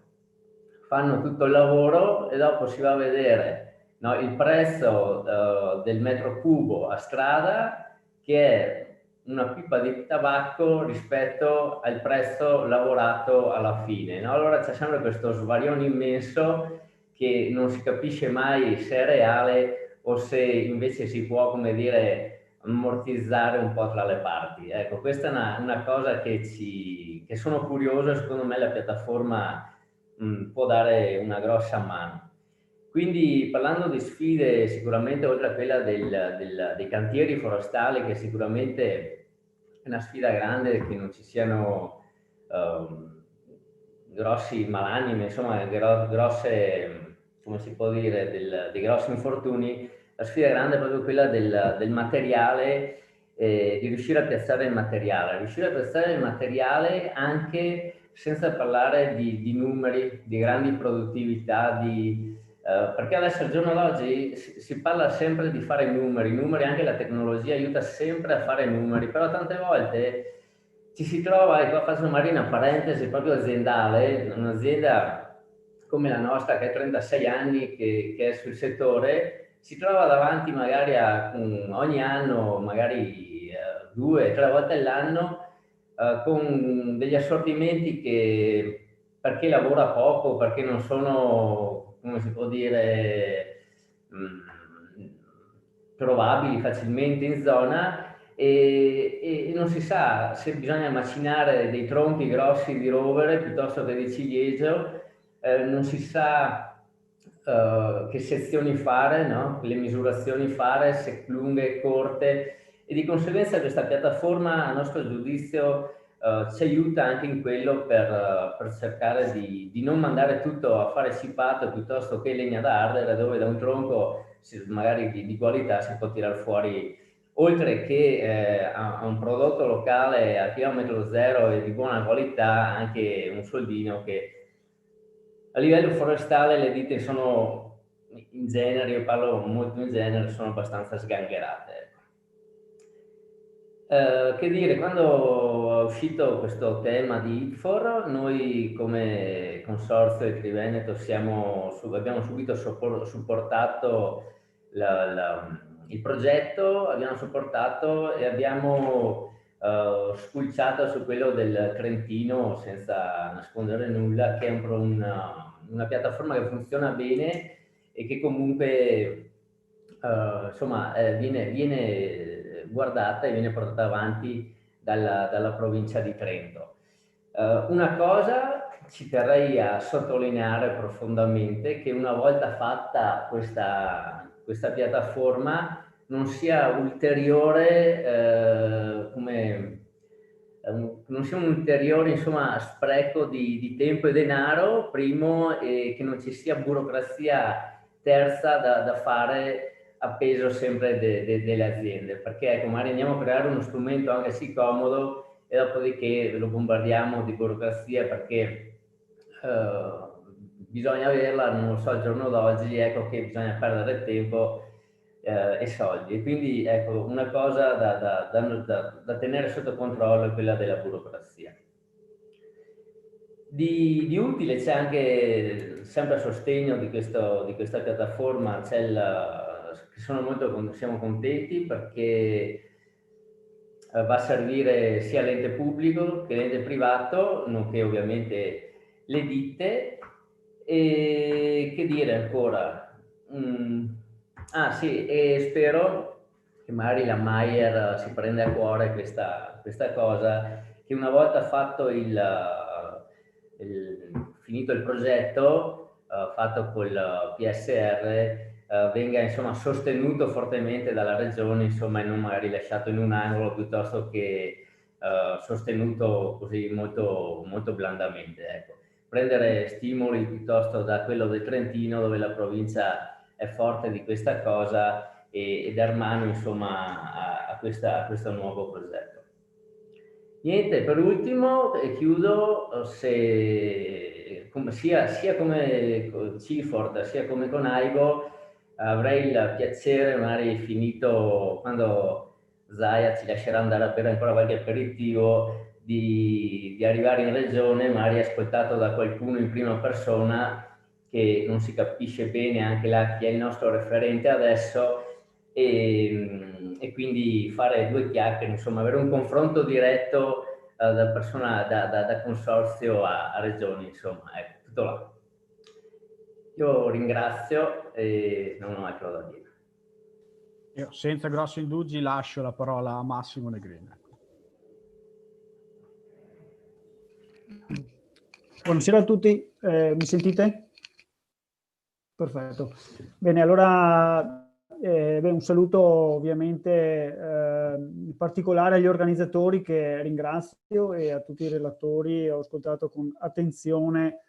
fanno tutto il lavoro e dopo si va a vedere, no, il prezzo del metro cubo a strada, che è una pipa di tabacco rispetto al prezzo lavorato alla fine, no? Allora c'è sempre questo svarione immenso che non si capisce mai se è reale o se invece si può, come dire, ammortizzare un po' tra le parti. Ecco, questa è una cosa che sono curioso e secondo me la piattaforma può dare una grossa mano. Quindi parlando di sfide, sicuramente oltre a quella dei cantieri forestali, che sicuramente è una sfida grande, che non ci siano grossi malanime, insomma grosse, come si può dire, dei grossi infortuni, la sfida grande è proprio quella del materiale, di riuscire a piazzare il materiale, anche senza parlare di numeri, di grandi produttività, perché adesso al giorno d'oggi si parla sempre di fare numeri, anche la tecnologia aiuta sempre a fare numeri, però tante volte ci si trova, e qua faccio magari una parentesi proprio aziendale, un'azienda come la nostra che ha 36 anni, che è sul settore, si trova davanti magari ogni anno, magari 2 o 3 volte all'anno, con degli assortimenti che, perché lavora poco, perché non sono, come si può dire, trovabili facilmente in zona, e non si sa se bisogna macinare dei tronchi grossi di rovere piuttosto che di ciliegio, non si sa che sezioni fare, no? Le misurazioni fare, se lunghe e corte, e di conseguenza questa piattaforma, a nostro giudizio, ci aiuta anche in quello per cercare di non mandare tutto a fare cipato piuttosto che legna da ardere, dove da un tronco magari di qualità si può tirare fuori, oltre che a un prodotto locale a chilometro zero e di buona qualità, anche un soldino che a livello forestale le ditte sono in genere, io parlo molto in genere, sono abbastanza sgangherate. Che dire, quando è uscito questo tema di ITFOR, noi come Consorzio Etri-Veneto abbiamo subito supportato il progetto, abbiamo supportato e abbiamo spulciato su quello del Trentino, senza nascondere nulla, che è una piattaforma che funziona bene e che comunque insomma viene guardata e viene portata avanti dalla provincia di Trento. Una cosa ci terrei a sottolineare profondamente, che una volta fatta questa piattaforma non sia ulteriore non sia un ulteriore, insomma, spreco di tempo e denaro, primo, e che non ci sia burocrazia terza da fare a peso sempre delle aziende, perché ecco, magari andiamo a creare uno strumento anche sì comodo e dopodiché lo bombardiamo di burocrazia perché bisogna averla, non lo so, al giorno d'oggi, ecco che bisogna perdere tempo e soldi. E quindi ecco, una cosa da tenere sotto controllo è quella della burocrazia. Di utile c'è anche, sempre a sostegno di questa piattaforma, siamo contenti perché va a servire sia l'ente pubblico che l'ente privato, nonché ovviamente le ditte. E che dire ancora? Sì, e spero che magari la Mayer si prenda a cuore questa cosa, che una volta fatto finito il progetto fatto col PSR venga insomma sostenuto fortemente dalla regione, insomma, e non magari lasciato in un angolo piuttosto che sostenuto così molto, molto blandamente, ecco. Prendere stimoli piuttosto da quello del Trentino, dove la provincia è forte di questa cosa, e dar mano insomma a questo nuovo progetto. Niente, per ultimo chiudo, sia come con Ciford sia come con Aigo, avrei il piacere, magari finito, quando Zaia ci lascerà andare a bere ancora qualche aperitivo, di arrivare in regione, magari ascoltato da qualcuno in prima persona, che non si capisce bene anche là chi è il nostro referente adesso, e quindi fare due chiacchiere, insomma, avere un confronto diretto da consorzio a regione, insomma, ecco, tutto là. Io ringrazio e non ho altro da dire. Io, senza grossi indugi, lascio la parola a Massimo Negrini. Buonasera a tutti, mi sentite? Perfetto. Bene, allora un saluto ovviamente in particolare agli organizzatori, che ringrazio, e a tutti i relatori. Ho ascoltato con attenzione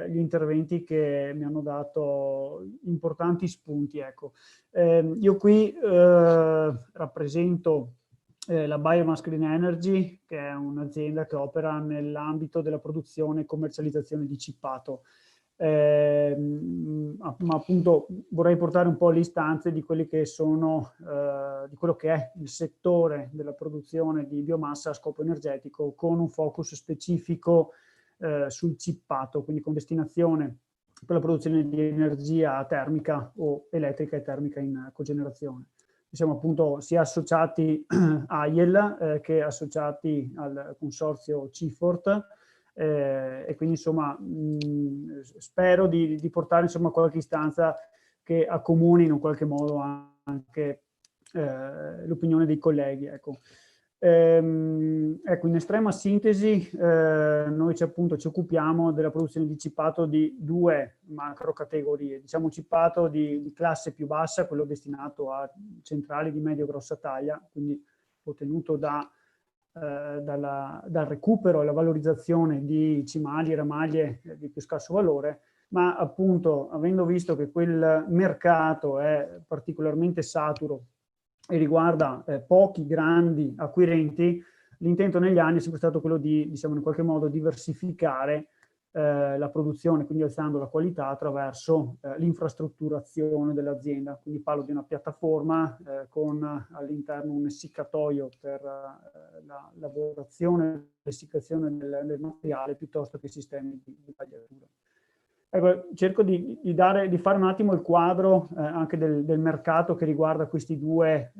gli interventi che mi hanno dato importanti spunti. Ecco. Io qui rappresento la Biomass Green Energy, che è un'azienda che opera nell'ambito della produzione e commercializzazione di cippato. Ma appunto vorrei portare un po' le istanze di quelli che sono, di quello che è il settore della produzione di biomassa a scopo energetico, con un focus specifico sul cippato, quindi con destinazione per la produzione di energia termica o elettrica e termica in cogenerazione. Siamo appunto sia associati a IEL che associati al consorzio Ciford, e quindi insomma spero di portare insomma qualche istanza che accomuni in un qualche modo anche l'opinione dei colleghi. Ecco. Ecco, in estrema sintesi noi ci occupiamo della produzione di cippato di due macro categorie. Diciamo cippato di classe più bassa, quello destinato a centrali di medio-grossa taglia, quindi ottenuto dal recupero e la valorizzazione di cimali e ramaglie di più scarso valore, ma appunto avendo visto che quel mercato è particolarmente saturo e riguarda pochi grandi acquirenti, l'intento negli anni è sempre stato quello di, diciamo, in qualche modo diversificare la produzione, quindi alzando la qualità attraverso l'infrastrutturazione dell'azienda. Quindi parlo di una piattaforma con all'interno un essiccatoio per la lavorazione e l'essiccazione del materiale, piuttosto che sistemi di tagliatura. Ecco, cerco di fare un attimo il quadro anche del mercato che riguarda questi due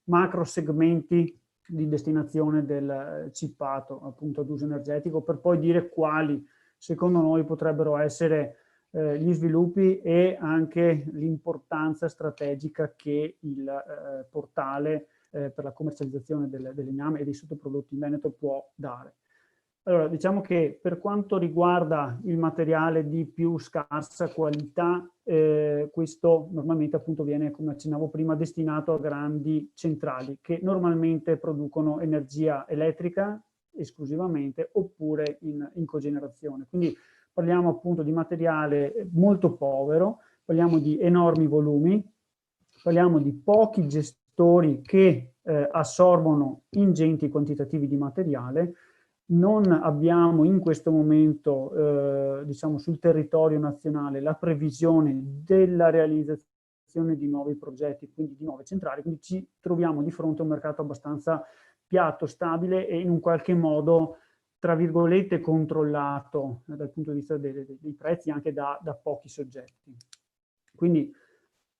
macro segmenti di destinazione del cippato appunto ad uso energetico, per poi dire quali secondo noi potrebbero essere gli sviluppi e anche l'importanza strategica che il portale per la commercializzazione del legname e dei sottoprodotti in Veneto può dare. Allora, diciamo che per quanto riguarda il materiale di più scarsa qualità, questo normalmente appunto viene, come accennavo prima, destinato a grandi centrali che normalmente producono energia elettrica esclusivamente oppure in cogenerazione. Quindi parliamo appunto di materiale molto povero, parliamo di enormi volumi, parliamo di pochi gestori che assorbono ingenti quantitativi di materiale. Non abbiamo in questo momento, diciamo, sul territorio nazionale la previsione della realizzazione di nuovi progetti, quindi di nuove centrali, quindi ci troviamo di fronte a un mercato abbastanza piatto, stabile e in un qualche modo, tra virgolette, controllato dal punto di vista dei prezzi anche da pochi soggetti. Quindi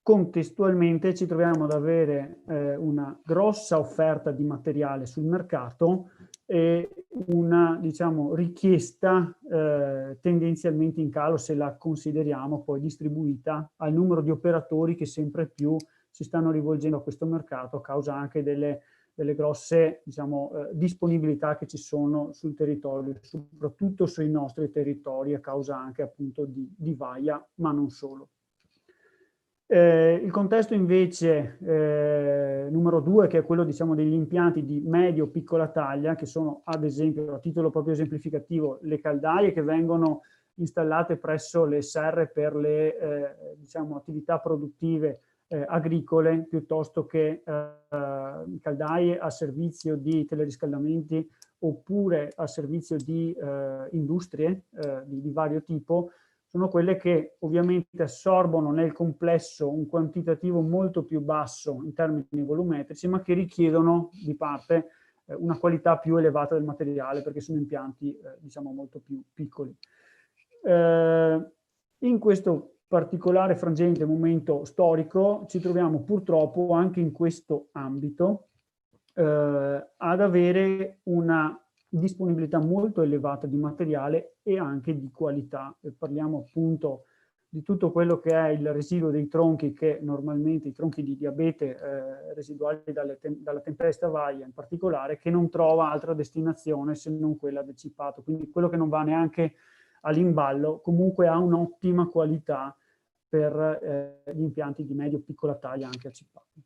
contestualmente ci troviamo ad avere una grossa offerta di materiale sul mercato e una, diciamo, richiesta tendenzialmente in calo se la consideriamo poi distribuita al numero di operatori che sempre più si stanno rivolgendo a questo mercato a causa anche delle grosse, diciamo, disponibilità che ci sono sul territorio, soprattutto sui nostri territori a causa anche appunto di Vaia, ma non solo. Il contesto invece numero 2, che è quello, diciamo, degli impianti di medio-piccola taglia, che sono ad esempio, a titolo proprio esemplificativo, le caldaie che vengono installate presso le serre per le diciamo, attività produttive agricole, piuttosto che caldaie a servizio di teleriscaldamenti oppure a servizio di industrie di vario tipo. Sono quelle che ovviamente assorbono nel complesso un quantitativo molto più basso in termini volumetrici, ma che richiedono di parte una qualità più elevata del materiale, perché sono impianti diciamo molto più piccoli. In questo particolare frangente momento storico ci troviamo purtroppo anche in questo ambito ad avere una disponibilità molto elevata di materiale e anche di qualità. Parliamo appunto di tutto quello che è il residuo dei tronchi che normalmente, i tronchi di diabete residuali dalla tempesta Vaia in particolare, che non trova altra destinazione se non quella del cippato, quindi quello che non va neanche all'imballo comunque ha un'ottima qualità per gli impianti di medio-piccola taglia anche a cippato.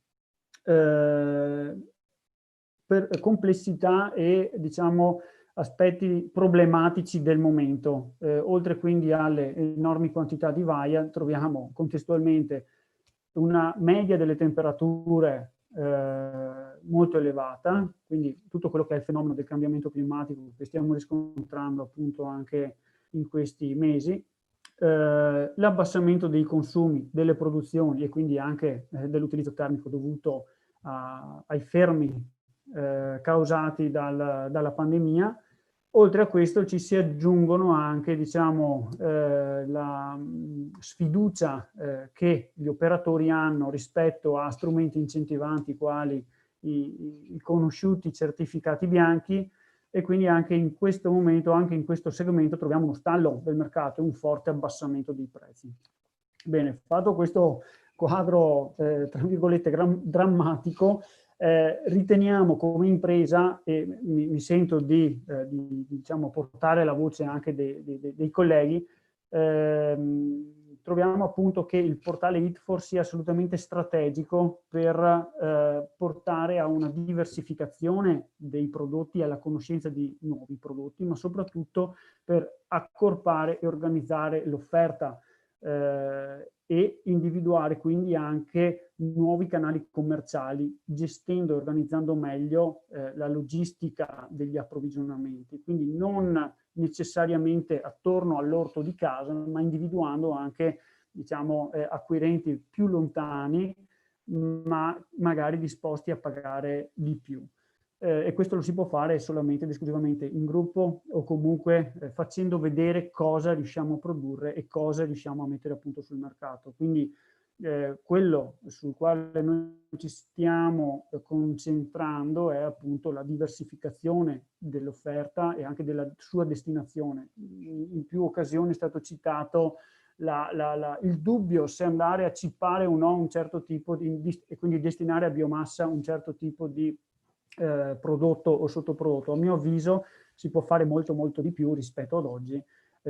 Per complessità e, diciamo, aspetti problematici del momento. Oltre quindi alle enormi quantità di Vaia, troviamo contestualmente una media delle temperature molto elevata, quindi tutto quello che è il fenomeno del cambiamento climatico che stiamo riscontrando appunto anche in questi mesi, l'abbassamento dei consumi, delle produzioni e quindi anche dell'utilizzo termico dovuto ai fermi causati dalla pandemia. Oltre a questo ci si aggiungono anche, diciamo, la sfiducia che gli operatori hanno rispetto a strumenti incentivanti quali i conosciuti certificati bianchi, e quindi anche in questo momento, anche in questo segmento, troviamo uno stallo del mercato e un forte abbassamento dei prezzi. Bene, fatto questo quadro, tra virgolette, drammatico, riteniamo come impresa, e mi sento di diciamo, portare la voce anche dei colleghi, troviamo appunto che il portale ITFOR sia assolutamente strategico per portare a una diversificazione dei prodotti e alla conoscenza di nuovi prodotti, ma soprattutto per accorpare e organizzare l'offerta e individuare quindi anche nuovi canali commerciali, gestendo e organizzando meglio la logistica degli approvvigionamenti, quindi non necessariamente attorno all'orto di casa, ma individuando anche, diciamo, acquirenti più lontani, ma magari disposti a pagare di più. E questo lo si può fare solamente ed esclusivamente in gruppo o comunque facendo vedere cosa riusciamo a produrre e cosa riusciamo a mettere appunto sul mercato. Quindi quello sul quale noi ci stiamo concentrando è appunto la diversificazione dell'offerta e anche della sua destinazione. In più occasioni è stato citato il dubbio se andare a cippare o no un certo tipo e quindi destinare a biomassa un certo tipo di prodotto o sottoprodotto. A mio avviso si può fare molto molto di più rispetto ad oggi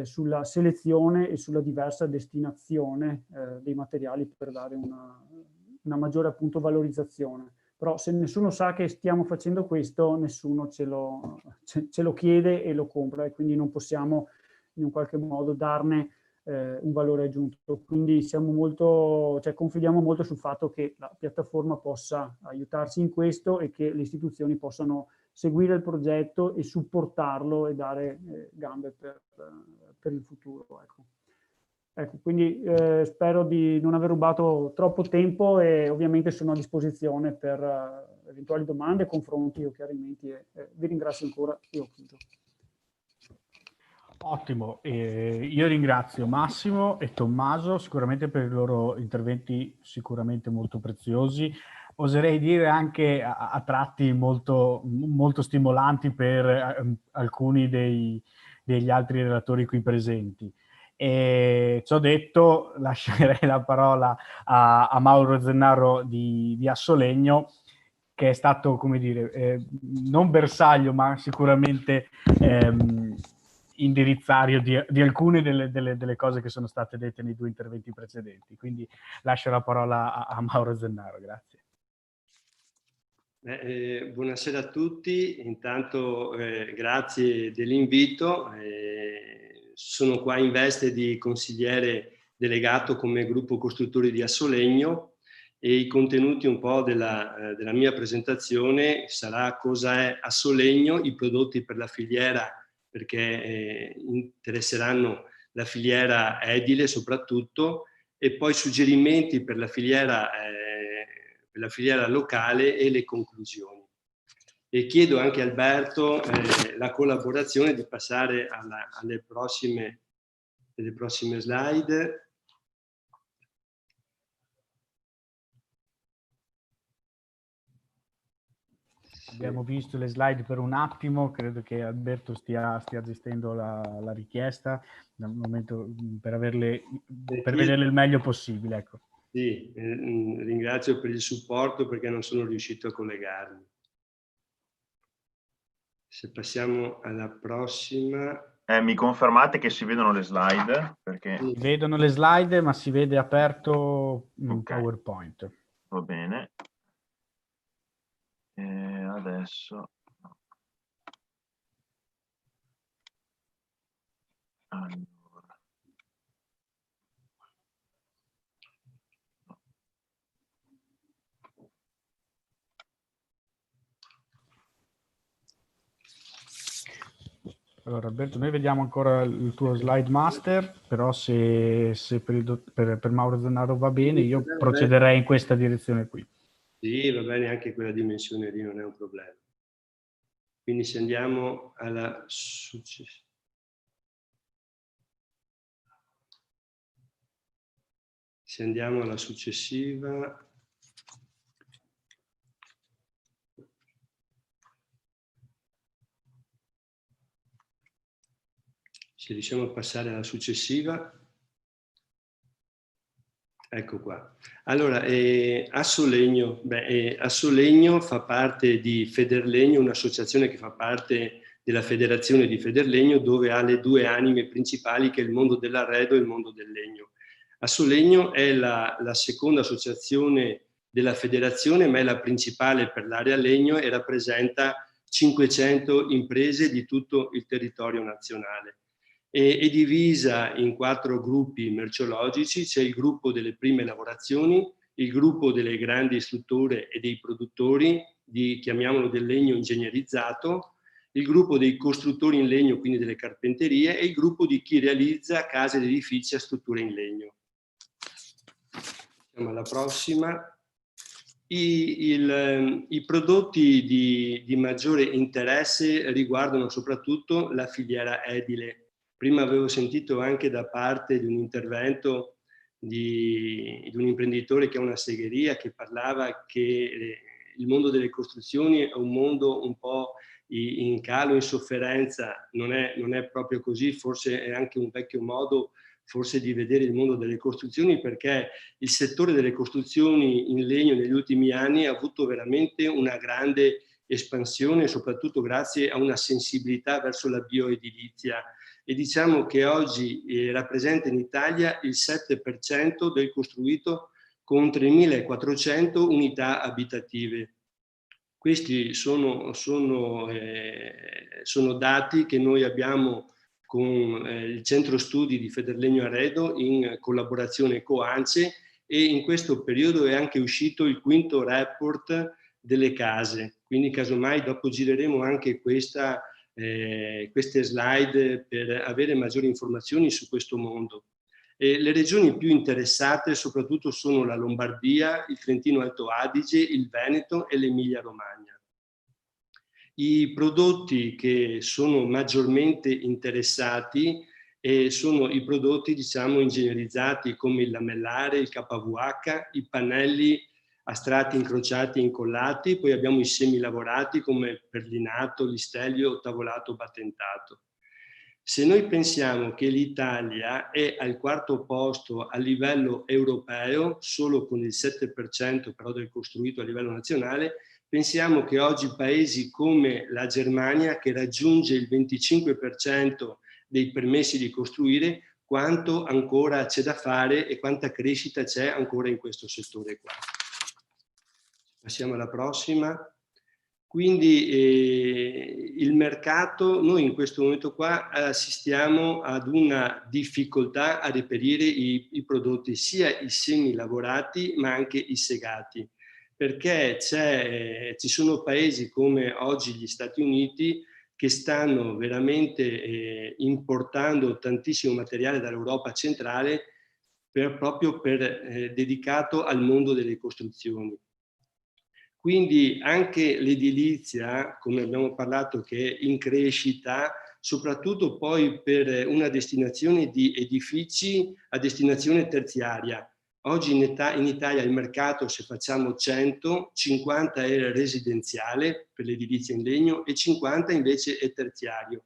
sulla selezione e sulla diversa destinazione dei materiali per dare una maggiore appunto valorizzazione. Però se nessuno sa che stiamo facendo questo, nessuno ce lo chiede e lo compra, e quindi non possiamo in un qualche modo darne un valore aggiunto. Quindi confidiamo molto sul fatto che la piattaforma possa aiutarci in questo e che le istituzioni possano seguire il progetto e supportarlo e dare gambe per il futuro. Ecco, quindi spero di non aver rubato troppo tempo e ovviamente sono a disposizione per eventuali domande, confronti o chiarimenti. Vi ringrazio ancora e ho chiuso. Ottimo, io ringrazio Massimo e Tommaso sicuramente per i loro interventi sicuramente molto preziosi, oserei dire anche a tratti molto, molto stimolanti per alcuni degli altri relatori qui presenti. E ciò detto, lascerei la parola a Mauro Zennaro di Assolegno, che è stato, come dire, non bersaglio, ma sicuramente indirizzario di alcune delle cose che sono state dette nei 2 interventi precedenti. Quindi lascio la parola a Mauro Zennaro, grazie. Buonasera a tutti, intanto grazie dell'invito. Sono qua in veste di consigliere delegato come gruppo costruttori di Assolegno e i contenuti un po' della mia presentazione sarà cosa è Assolegno, i prodotti per la filiera, perché interesseranno la filiera edile soprattutto, e poi suggerimenti per la filiera locale e le conclusioni. E chiedo anche a Alberto la collaborazione di passare alle prossime slide. Abbiamo visto le slide per un attimo, credo che Alberto stia gestendo la richiesta nel momento per vederle il meglio possibile. Ecco. Sì, ringrazio per il supporto perché non sono riuscito a collegarmi. Se passiamo alla prossima. Mi confermate che si vedono le slide? Perché... Si vedono le slide, ma si vede aperto un PowerPoint. Va bene. Adesso... Allora. Allora Alberto, noi vediamo ancora il tuo slide master, però se per Mauro Zennaro va bene, io procederei in questa direzione qui. Sì, va bene, anche quella dimensione lì non è un problema. Quindi se andiamo alla successiva. Se andiamo alla successiva. Se riusciamo a passare alla successiva. Ecco qua. Allora, Assolegno. Assolegno fa parte di Federlegno, un'associazione che fa parte della Federazione di Federlegno, dove ha le 2 anime principali, che è il mondo dell'arredo e il mondo del legno. Assolegno è la seconda associazione della federazione, ma è la principale per l'area legno e rappresenta 500 imprese di tutto il territorio nazionale. È divisa in 4 gruppi merceologici. C'è il gruppo delle prime lavorazioni, il gruppo delle grandi strutture e dei produttori, chiamiamolo del legno ingegnerizzato, il gruppo dei costruttori in legno, quindi delle carpenterie, e il gruppo di chi realizza case ed edifici a strutture in legno. Siamo alla prossima. I prodotti di maggiore interesse riguardano soprattutto la filiera edile. Prima avevo sentito anche da parte di un intervento di un imprenditore che ha una segheria, che parlava che il mondo delle costruzioni è un mondo un po' in calo, in sofferenza. Non è proprio così, forse è anche un vecchio modo forse di vedere il mondo delle costruzioni, perché il settore delle costruzioni in legno negli ultimi anni ha avuto veramente una grande espansione, soprattutto grazie a una sensibilità verso la bioedilizia, e diciamo che oggi rappresenta in Italia il 7% del costruito con 3.400 unità abitative. Questi sono dati che noi abbiamo con il centro studi di Federlegno Arredo in collaborazione con ANCE, e in questo periodo è anche uscito il quinto report delle case, quindi casomai dopo gireremo anche queste slide per avere maggiori informazioni su questo mondo. Le regioni più interessate soprattutto sono la Lombardia, il Trentino Alto Adige, il Veneto e l'Emilia Romagna. I prodotti che sono maggiormente interessati sono i prodotti, diciamo, ingegnerizzati come il lamellare, il KVH, i pannelli a strati incrociati e incollati, poi abbiamo i semilavorati come il perlinato, l'istellio, tavolato, battentato. Se noi pensiamo che l'Italia è al quarto posto a livello europeo, solo con il 7% però del costruito a livello nazionale, pensiamo che oggi paesi come la Germania, che raggiunge il 25% dei permessi di costruire, quanto ancora c'è da fare e quanta crescita c'è ancora in questo settore qua. Passiamo alla prossima. Quindi il mercato, noi in questo momento qua assistiamo ad una difficoltà a reperire i prodotti, sia i semilavorati ma anche i segati, perché ci sono paesi come oggi gli Stati Uniti che stanno veramente importando tantissimo materiale dall'Europa centrale proprio dedicato al mondo delle costruzioni. Quindi anche l'edilizia, come abbiamo parlato, che è in crescita, soprattutto poi per una destinazione di edifici a destinazione terziaria. Oggi in Italia il mercato, se facciamo 100, 50 è residenziale per l'edilizia in legno e 50 invece è terziario.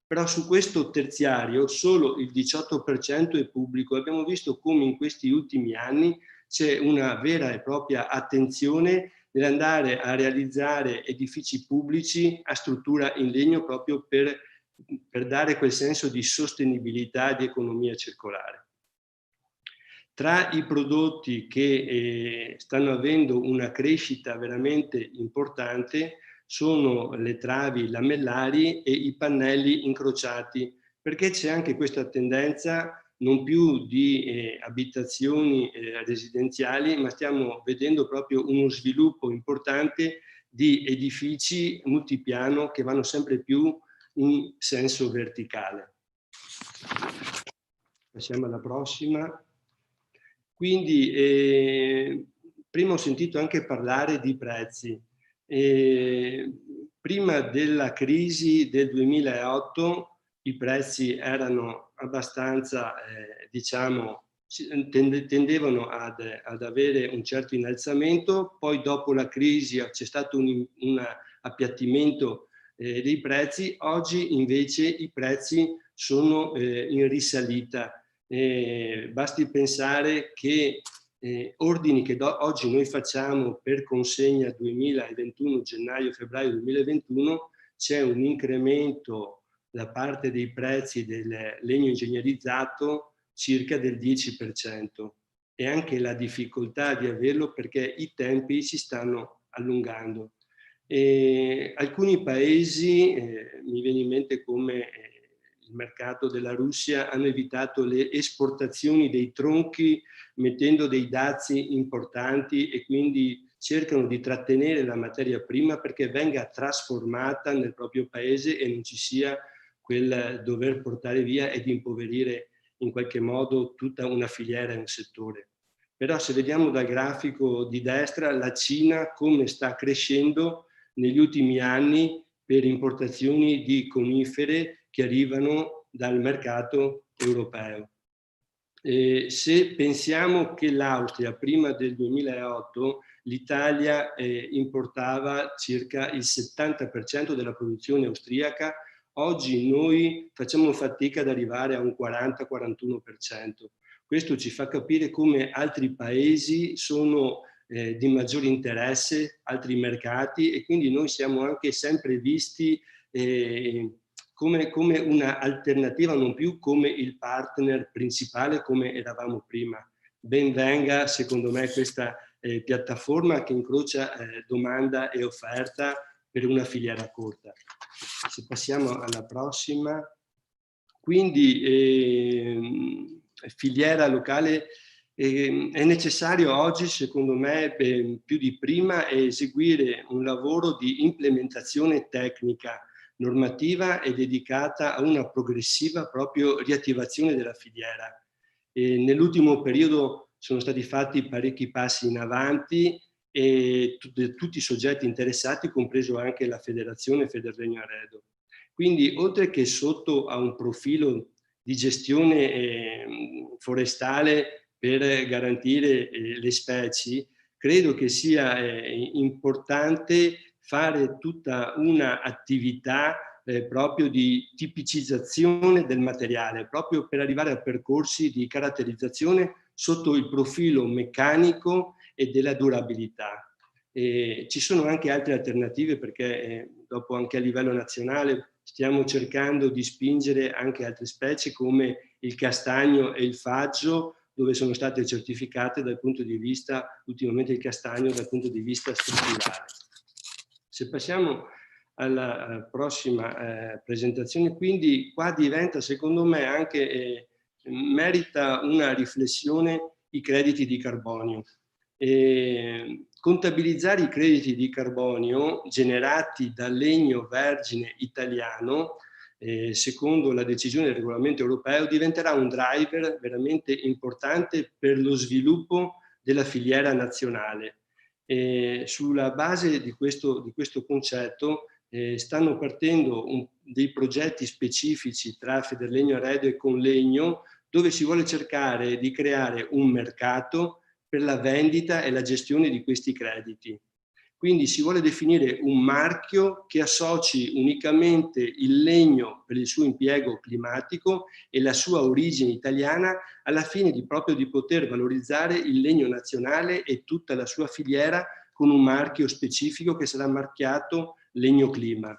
Però su questo terziario solo il 18% è pubblico. Abbiamo visto come in questi ultimi anni c'è una vera e propria attenzione nell'andare a realizzare edifici pubblici a struttura in legno proprio per dare quel senso di sostenibilità e di economia circolare. Tra i prodotti che stanno avendo una crescita veramente importante sono le travi lamellari e i pannelli incrociati, perché c'è anche questa tendenza non più di abitazioni residenziali, ma stiamo vedendo proprio uno sviluppo importante di edifici multipiano che vanno sempre più in senso verticale. Passiamo alla prossima. Quindi, prima ho sentito anche parlare di prezzi. Prima della crisi del 2008 i prezzi erano abbastanza, diciamo, tendevano ad avere un certo innalzamento, poi dopo la crisi c'è stato un appiattimento dei prezzi, oggi invece i prezzi sono in risalita. Basti pensare che ordini che oggi noi facciamo per consegna 2021, gennaio-febbraio 2021, c'è un incremento da parte dei prezzi del legno ingegnerizzato circa del 10%, e anche la difficoltà di averlo perché i tempi si stanno allungando. Alcuni paesi, mi viene in mente come il mercato della Russia, hanno evitato le esportazioni dei tronchi mettendo dei dazi importanti e quindi cercano di trattenere la materia prima perché venga trasformata nel proprio paese e non ci sia quel dover portare via e di impoverire in qualche modo tutta una filiera e un settore. Però se vediamo dal grafico di destra la Cina come sta crescendo negli ultimi anni per importazioni di conifere che arrivano dal mercato europeo. Se pensiamo che l'Austria prima del 2008 l'Italia importava circa il 70% della produzione austriaca, Oggi noi facciamo fatica ad arrivare a un 40-41%. Questo ci fa capire come altri paesi sono di maggiore interesse, altri mercati, e quindi noi siamo anche sempre visti come un'alternativa, non più come il partner principale come eravamo prima. Ben venga, secondo me, questa piattaforma che incrocia domanda e offerta per una filiera corta. Se passiamo alla prossima. Quindi filiera locale, è necessario oggi, secondo me, più di prima, eseguire un lavoro di implementazione tecnica, normativa e dedicata a una progressiva proprio riattivazione della filiera. Nell'ultimo periodo sono stati fatti parecchi passi in avanti e tutti i soggetti interessati, compreso anche la Federazione Federlegno Arredo. Quindi, oltre che sotto a un profilo di gestione forestale per garantire le specie, credo che sia importante fare tutta un'attività proprio di tipicizzazione del materiale, proprio per arrivare a percorsi di caratterizzazione sotto il profilo meccanico e della durabilità. Ci sono anche altre alternative, perché dopo anche a livello nazionale stiamo cercando di spingere anche altre specie come il castagno e il faggio, dove sono state certificate dal punto di vista, ultimamente il castagno, dal punto di vista strutturale. Se passiamo alla prossima presentazione, quindi qua diventa, secondo me, anche merita una riflessione i crediti di carbonio. Contabilizzare i crediti di carbonio generati dal legno vergine italiano, secondo la decisione del regolamento europeo, diventerà un driver veramente importante per lo sviluppo della filiera nazionale. Sulla base di questo concetto stanno partendo dei progetti specifici tra Federlegno Arredo e Conlegno, dove si vuole cercare di creare un mercato per la vendita e la gestione di questi crediti. Quindi si vuole definire un marchio che associ unicamente il legno per il suo impiego climatico e la sua origine italiana, alla fine proprio di poter valorizzare il legno nazionale e tutta la sua filiera con un marchio specifico che sarà marchiato Legno Clima.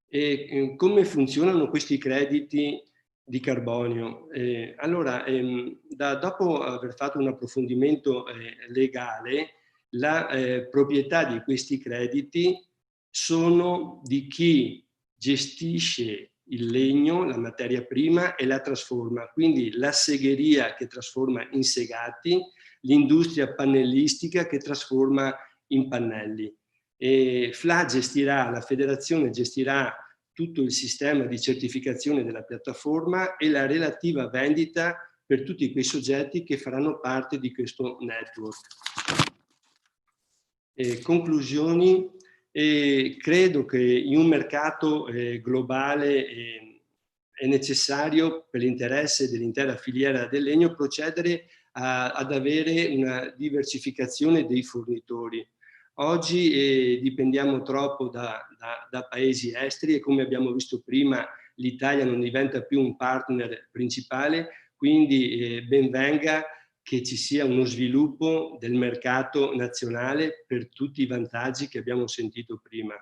E come funzionano questi crediti di carbonio? Allora, dopo aver fatto un approfondimento legale, la proprietà di questi crediti sono di chi gestisce il legno, la materia prima, e la trasforma. Quindi la segheria che trasforma in segati, l'industria pannellistica che trasforma in pannelli. FLA gestirà, la federazione gestirà tutto il sistema di certificazione della piattaforma e la relativa vendita per tutti quei soggetti che faranno parte di questo network. Conclusioni. Credo che in un mercato globale è necessario, per l'interesse dell'intera filiera del legno, procedere ad avere una diversificazione dei fornitori. Oggi dipendiamo troppo da paesi esteri e, come abbiamo visto prima, l'Italia non diventa più un partner principale, quindi ben venga che ci sia uno sviluppo del mercato nazionale per tutti i vantaggi che abbiamo sentito prima.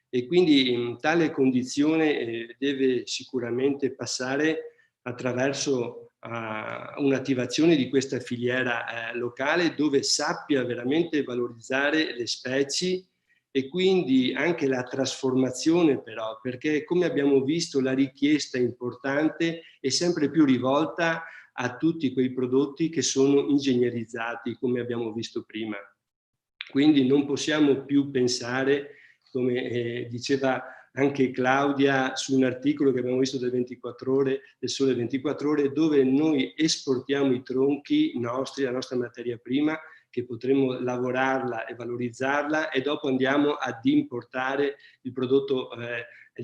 E quindi in tale condizione deve sicuramente passare attraverso un'attivazione di questa filiera locale, dove sappia veramente valorizzare le specie e quindi anche la trasformazione, però, perché come abbiamo visto la richiesta importante è sempre più rivolta a tutti quei prodotti che sono ingegnerizzati, come abbiamo visto prima. Quindi non possiamo più pensare, come diceva anche Claudia su un articolo che abbiamo visto del 24 ore, del Sole 24 Ore, dove noi esportiamo i tronchi nostri, la nostra materia prima, che potremo lavorarla e valorizzarla, e dopo andiamo ad importare il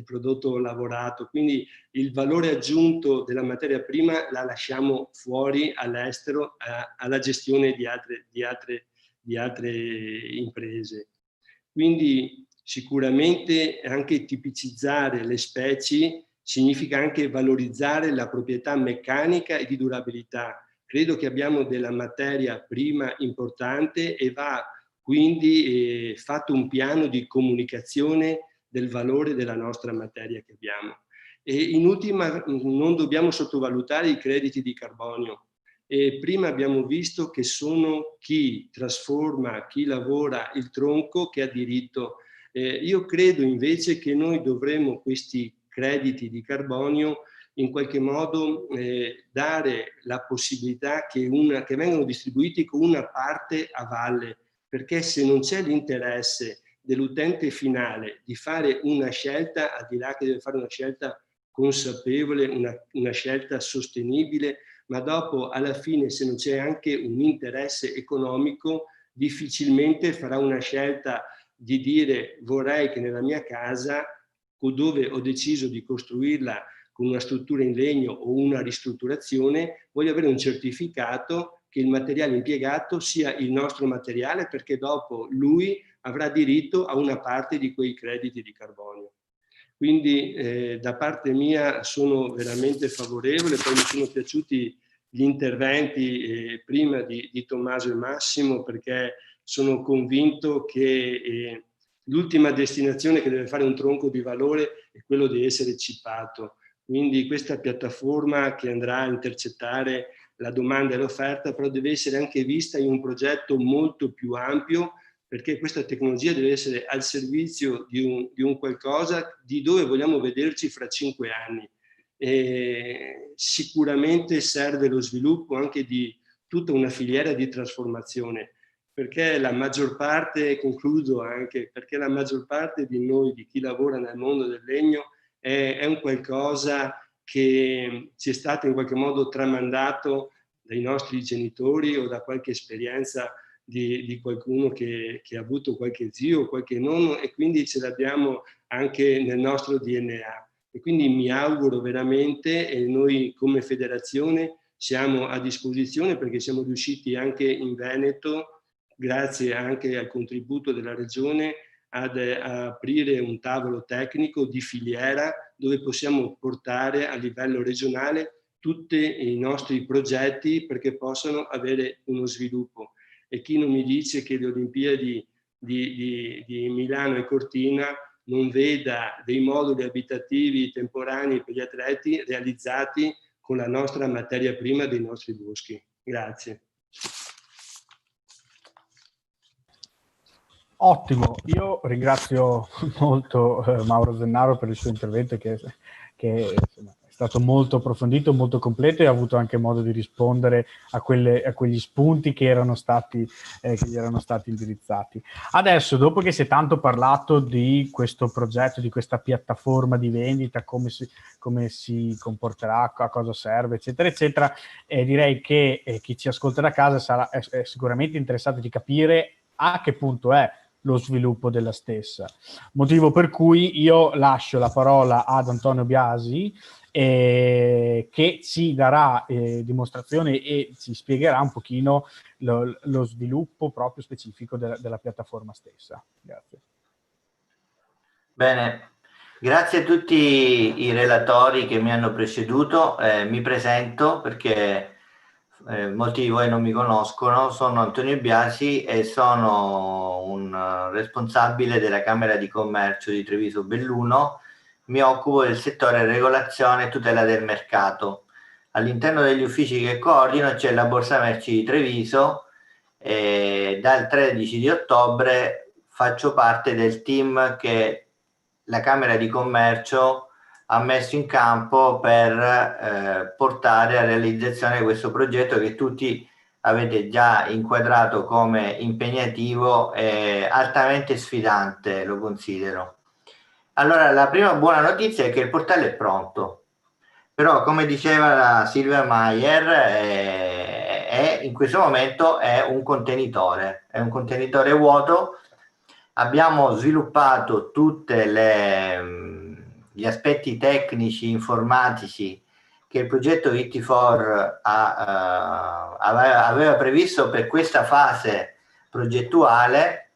prodotto lavorato. Quindi il valore aggiunto della materia prima la lasciamo fuori all'estero alla gestione di altre imprese. Quindi Sicuramente anche tipicizzare le specie significa anche valorizzare la proprietà meccanica e di durabilità. Credo che abbiamo della materia prima importante e va quindi fatto un piano di comunicazione del valore della nostra materia che abbiamo. E in ultima non dobbiamo sottovalutare i crediti di carbonio. Prima abbiamo visto che sono chi trasforma, chi lavora il tronco che ha diritto. Io credo invece che noi dovremmo questi crediti di carbonio in qualche modo dare la possibilità che vengano distribuiti con una parte a valle, perché se non c'è l'interesse dell'utente finale di fare una scelta, al di là che deve fare una scelta consapevole, una scelta sostenibile, ma dopo alla fine se non c'è anche un interesse economico difficilmente farà una scelta di dire vorrei che nella mia casa, dove ho deciso di costruirla con una struttura in legno o una ristrutturazione, voglio avere un certificato che il materiale impiegato sia il nostro materiale, perché dopo lui avrà diritto a una parte di quei crediti di carbonio. Quindi da parte mia sono veramente favorevole, poi mi sono piaciuti gli interventi prima di Tommaso e Massimo, perché sono convinto che l'ultima destinazione che deve fare un tronco di valore è quello di essere cippato. Quindi questa piattaforma che andrà a intercettare la domanda e l'offerta, però deve essere anche vista in un progetto molto più ampio, perché questa tecnologia deve essere al servizio di un qualcosa di dove vogliamo vederci fra 5 anni. Sicuramente serve lo sviluppo anche di tutta una filiera di trasformazione, perché la maggior parte, concludo anche, perché la maggior parte di noi, di chi lavora nel mondo del legno, è un qualcosa che ci è stato in qualche modo tramandato dai nostri genitori o da qualche esperienza di qualcuno che ha avuto qualche zio o qualche nonno, e quindi ce l'abbiamo anche nel nostro DNA. E quindi mi auguro veramente, e noi come federazione siamo a disposizione, perché siamo riusciti anche in Veneto, grazie anche al contributo della Regione, ad aprire un tavolo tecnico di filiera dove possiamo portare a livello regionale tutti i nostri progetti perché possano avere uno sviluppo. E chi non mi dice che le Olimpiadi di Milano e Cortina non veda dei moduli abitativi temporanei per gli atleti realizzati con la nostra materia prima dei nostri boschi. Grazie. Ottimo, io ringrazio molto Mauro Zennaro per il suo intervento che insomma, è stato molto approfondito, molto completo, e ha avuto anche modo di rispondere a quegli spunti che gli erano stati indirizzati. Adesso, dopo che si è tanto parlato di questo progetto, di questa piattaforma di vendita, come si comporterà, a cosa serve, eccetera, eccetera, direi che chi ci ascolta da casa è sicuramente interessato di capire a che punto è lo sviluppo della stessa. Motivo per cui io lascio la parola ad Antonio Biasi, che ci darà dimostrazione e ci spiegherà un pochino lo sviluppo proprio specifico della piattaforma stessa. Grazie. Bene, grazie a tutti i relatori che mi hanno preceduto. Mi presento perché molti di voi non mi conoscono. Sono Antonio Biasi e sono un responsabile della Camera di Commercio di Treviso Belluno. Mi occupo del settore regolazione e tutela del mercato. All'interno degli uffici che coordino c'è la Borsa Merci di Treviso e dal 13 di ottobre faccio parte del team che la Camera di Commercio ha messo in campo per portare a realizzazione questo progetto che tutti avete già inquadrato come impegnativo e altamente sfidante, lo considero. Allora, la prima buona notizia è che il portale è pronto, però come diceva la Silvia Maier, in questo momento è un contenitore vuoto. Abbiamo sviluppato tutti gli aspetti tecnici, informatici che il progetto IT4 aveva previsto per questa fase progettuale,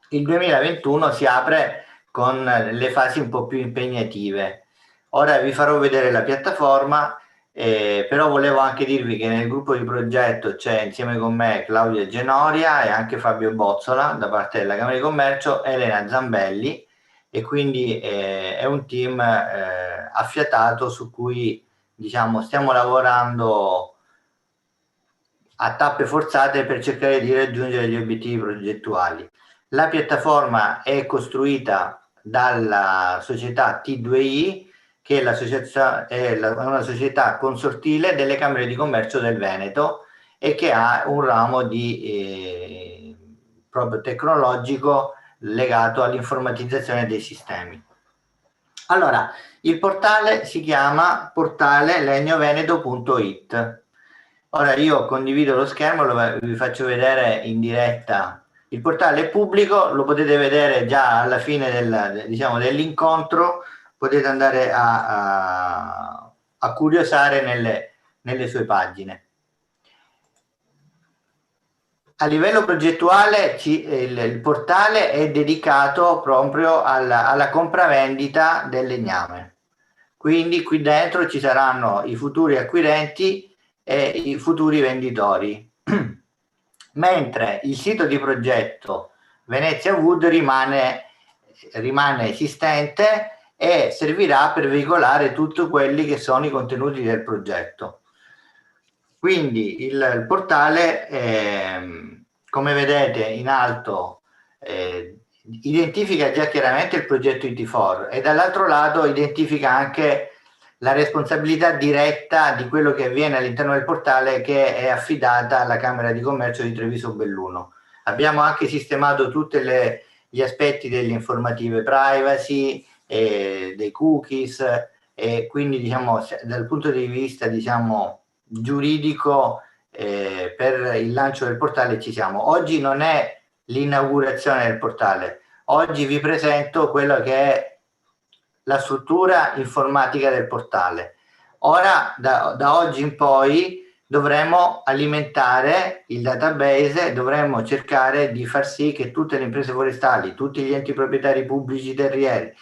il 2021 si apre con le fasi un po' più impegnative. Ora vi farò vedere la piattaforma, però volevo anche dirvi che nel gruppo di progetto c'è insieme con me Claudia Genoria e anche Fabio Bozzola da parte della Camera di Commercio, Elena Zambelli, e quindi è un team affiatato su cui, diciamo, stiamo lavorando a tappe forzate per cercare di raggiungere gli obiettivi progettuali. La piattaforma è costruita dalla società T2I, che è una società consortile delle Camere di Commercio del Veneto e che ha un ramo di proprio tecnologico legato all'informatizzazione dei sistemi. Allora, il portale si chiama portale legnoveneto.it. Ora io condivido lo schermo, vi faccio vedere in diretta. Il portale è pubblico, lo potete vedere già alla fine dell'incontro, potete andare a curiosare nelle sue pagine. A livello progettuale il portale è dedicato proprio alla compravendita del legname. Quindi qui dentro ci saranno i futuri acquirenti e i futuri venditori. Mentre il sito di progetto Venezia Wood rimane esistente e servirà per veicolare tutti quelli che sono i contenuti del progetto. Quindi il portale, come vedete in alto, identifica già chiaramente il progetto IT4 e dall'altro lato identifica anche la responsabilità diretta di quello che avviene all'interno del portale, che è affidata alla Camera di Commercio di Treviso Belluno. Abbiamo anche sistemato tutti gli aspetti delle informative privacy, dei cookies, e quindi diciamo dal punto di vista giuridico per il lancio del portale ci siamo. Oggi non è l'inaugurazione del portale, oggi vi presento quello che è la struttura informatica del portale. Ora, da oggi in poi, dovremo alimentare il database, dovremo cercare di far sì che tutte le imprese forestali, tutti gli enti proprietari pubblici terrieri,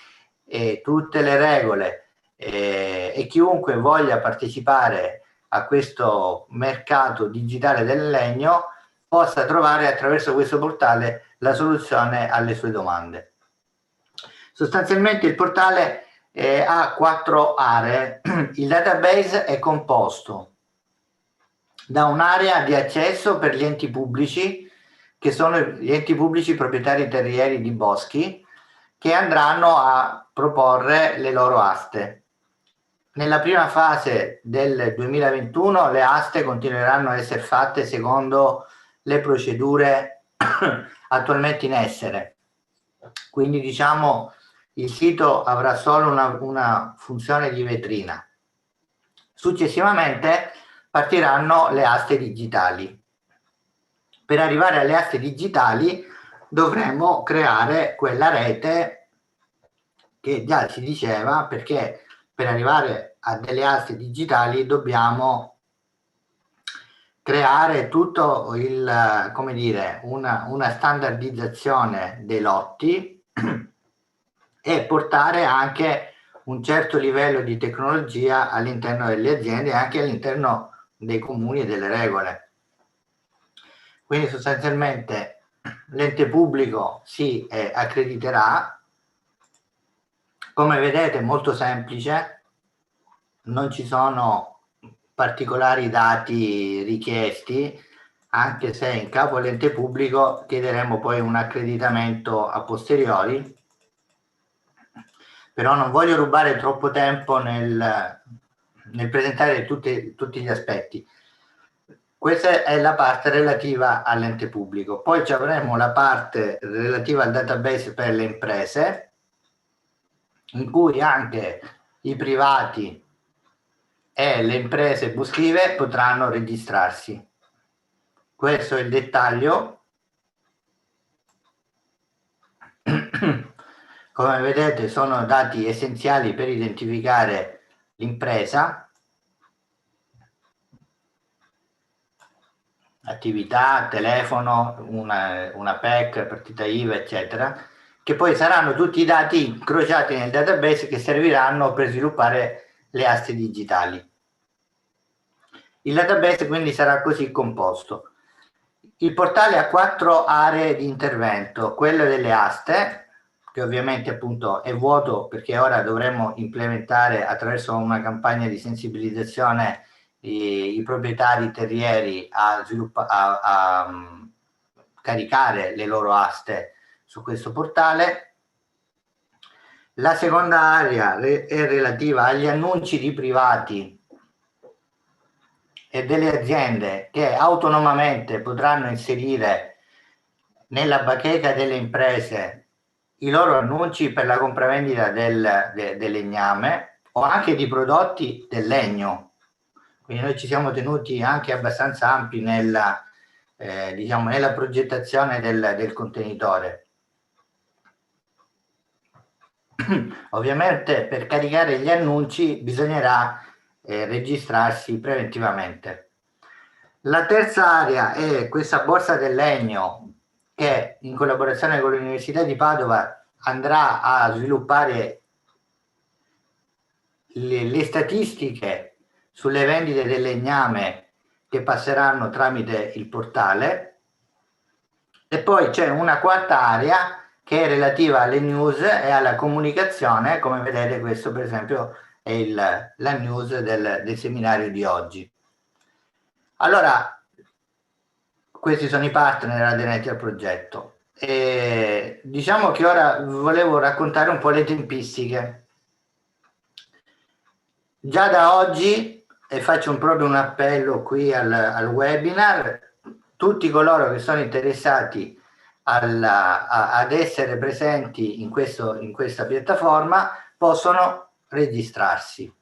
tutte le regole e chiunque voglia partecipare a questo mercato digitale del legno possa trovare attraverso questo portale la soluzione alle sue domande. Sostanzialmente il portale ha 4 aree. Il database è composto da un'area di accesso per gli enti pubblici, che sono gli enti pubblici proprietari terrieri di boschi, che andranno a proporre le loro aste. Nella prima fase del 2021 le aste continueranno a essere fatte secondo le procedure attualmente in essere. Quindi diciamo il sito avrà solo una funzione di vetrina. Successivamente partiranno le aste digitali. Per arrivare alle aste digitali dovremo creare quella rete che già si diceva, perché per arrivare a delle aste digitali dobbiamo creare tutto come dire, una standardizzazione dei lotti e portare anche un certo livello di tecnologia all'interno delle aziende e anche all'interno dei comuni e delle regole. Quindi sostanzialmente l'ente pubblico si accrediterà. Come vedete è molto semplice, non ci sono particolari dati richiesti, anche se in capo all'ente pubblico chiederemo poi un accreditamento a posteriori. Però non voglio rubare troppo tempo nel presentare tutti gli aspetti. Questa è la parte relativa all'ente pubblico. Poi ci avremo la parte relativa al database per le imprese, in cui anche i privati e le imprese boschive potranno registrarsi. Questo è il dettaglio. Come vedete sono dati essenziali per identificare l'impresa. attività, telefono, una PEC, partita IVA, eccetera, che poi saranno tutti i dati incrociati nel database che serviranno per sviluppare le aste digitali. Il database quindi sarà così composto. Il portale ha 4 aree di intervento, quella delle aste, che ovviamente appunto è vuoto perché ora dovremo implementare attraverso una campagna di sensibilizzazione i proprietari terrieri a caricare le loro aste su questo portale. La seconda area è relativa agli annunci di privati e delle aziende che autonomamente potranno inserire nella bacheca delle imprese i loro annunci per la compravendita del legname o anche di prodotti del legno. Quindi noi ci siamo tenuti anche abbastanza ampi nella progettazione del contenitore. Ovviamente per caricare gli annunci bisognerà registrarsi preventivamente. La terza area è questa borsa del legno che in collaborazione con l'Università di Padova andrà a sviluppare le statistiche sulle vendite del legname che passeranno tramite il portale. E poi c'è una quarta area che è relativa alle news e alla comunicazione, come vedete questo per esempio è la news del seminario di oggi. Allora, questi sono i partner aderenti al progetto. E diciamo che ora volevo raccontare un po' le tempistiche. Già da oggi, e faccio proprio un appello qui al webinar, tutti coloro che sono interessati ad essere presenti in questa piattaforma possono registrarsi.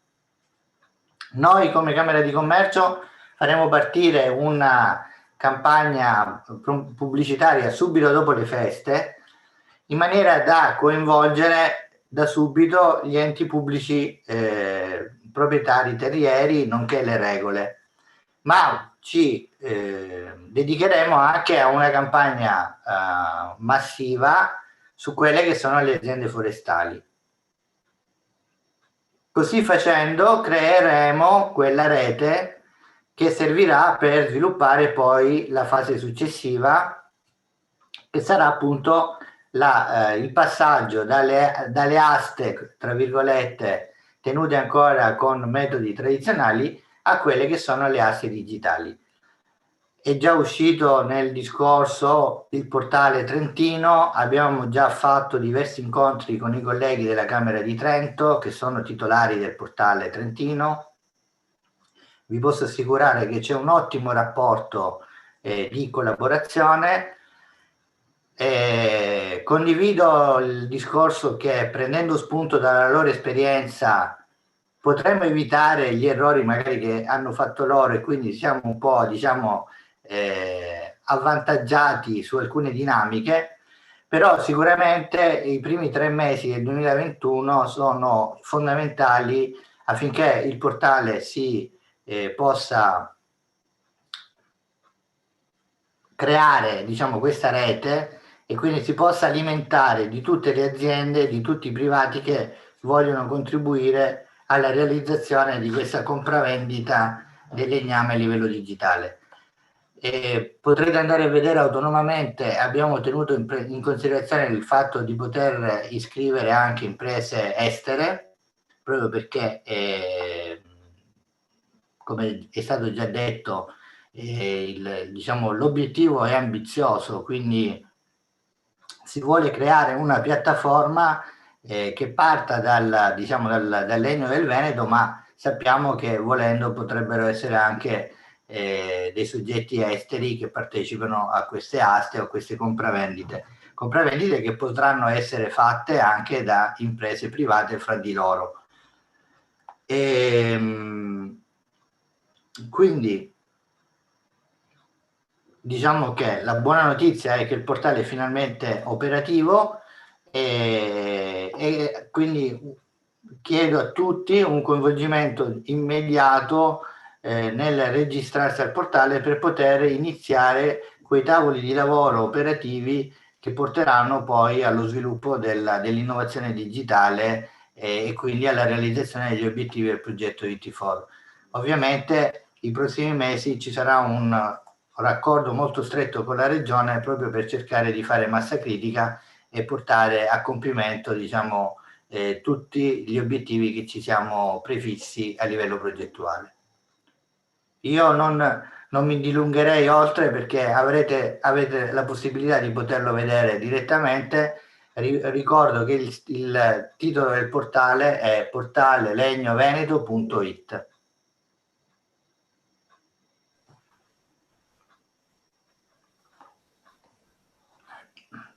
Noi come Camera di Commercio faremo partire una campagna pubblicitaria subito dopo le feste in maniera da coinvolgere da subito gli enti pubblici proprietari terrieri nonché le regole, ma ci dedicheremo anche a una campagna massiva su quelle che sono le aziende forestali. Così facendo creeremo quella rete che servirà per sviluppare poi la fase successiva, che sarà appunto il passaggio dalle aste, tra virgolette, tenute ancora con metodi tradizionali a quelle che sono le aste digitali. È già uscito nel discorso il portale trentino, abbiamo già fatto diversi incontri con i colleghi della Camera di Trento che sono titolari del portale trentino. Vi posso assicurare che c'è un ottimo rapporto di collaborazione. Condivido il discorso che prendendo spunto dalla loro esperienza potremmo evitare gli errori magari che hanno fatto loro e quindi siamo un po' avvantaggiati su alcune dinamiche, però sicuramente i primi 3 mesi del 2021 sono fondamentali affinché il portale si possa creare questa rete e quindi si possa alimentare di tutte le aziende, di tutti i privati che vogliono contribuire alla realizzazione di questa compravendita del legname a livello digitale. Potrete andare a vedere autonomamente, abbiamo tenuto in considerazione il fatto di poter iscrivere anche imprese estere, proprio perché come è stato già detto, l'obiettivo è ambizioso, quindi si vuole creare una piattaforma che parta dal legno del Veneto, ma sappiamo che volendo potrebbero essere anche dei soggetti esteri che partecipano a queste aste o a queste compravendite che potranno essere fatte anche da imprese private fra di loro. Quindi diciamo che la buona notizia è che il portale è finalmente operativo e quindi chiedo a tutti un coinvolgimento immediato nel registrarsi al portale per poter iniziare quei tavoli di lavoro operativi che porteranno poi allo sviluppo dell'innovazione digitale e quindi alla realizzazione degli obiettivi del progetto IT4. Ovviamente i prossimi mesi ci sarà un raccordo molto stretto con la Regione proprio per cercare di fare massa critica e portare a compimento, diciamo, tutti gli obiettivi che ci siamo prefissi a livello progettuale. Io non mi dilungherei oltre perché avete la possibilità di poterlo vedere direttamente. Ricordo che il titolo del portale è portalelegnoveneto.it.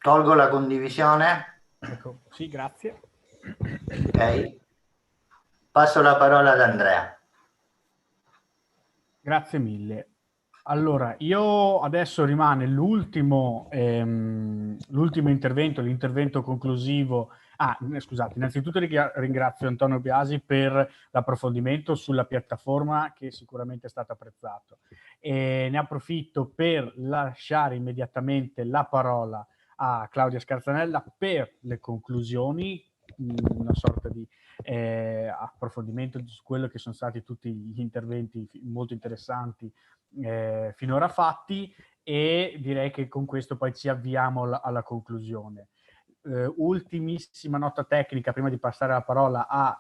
Tolgo la condivisione. Ecco, sì, grazie. Ok. Passo la parola ad Andrea. Grazie mille. Allora, io adesso rimane l'ultimo intervento, l'intervento conclusivo. Scusate, innanzitutto ringrazio Antonio Biasi per l'approfondimento sulla piattaforma che sicuramente è stato apprezzato. E ne approfitto per lasciare immediatamente la parola a Claudia Scarzanella per le conclusioni, una sorta di approfondimento su quello che sono stati tutti gli interventi molto interessanti finora fatti, e direi che con questo poi ci avviamo alla conclusione. Ultimissima nota tecnica prima di passare la parola a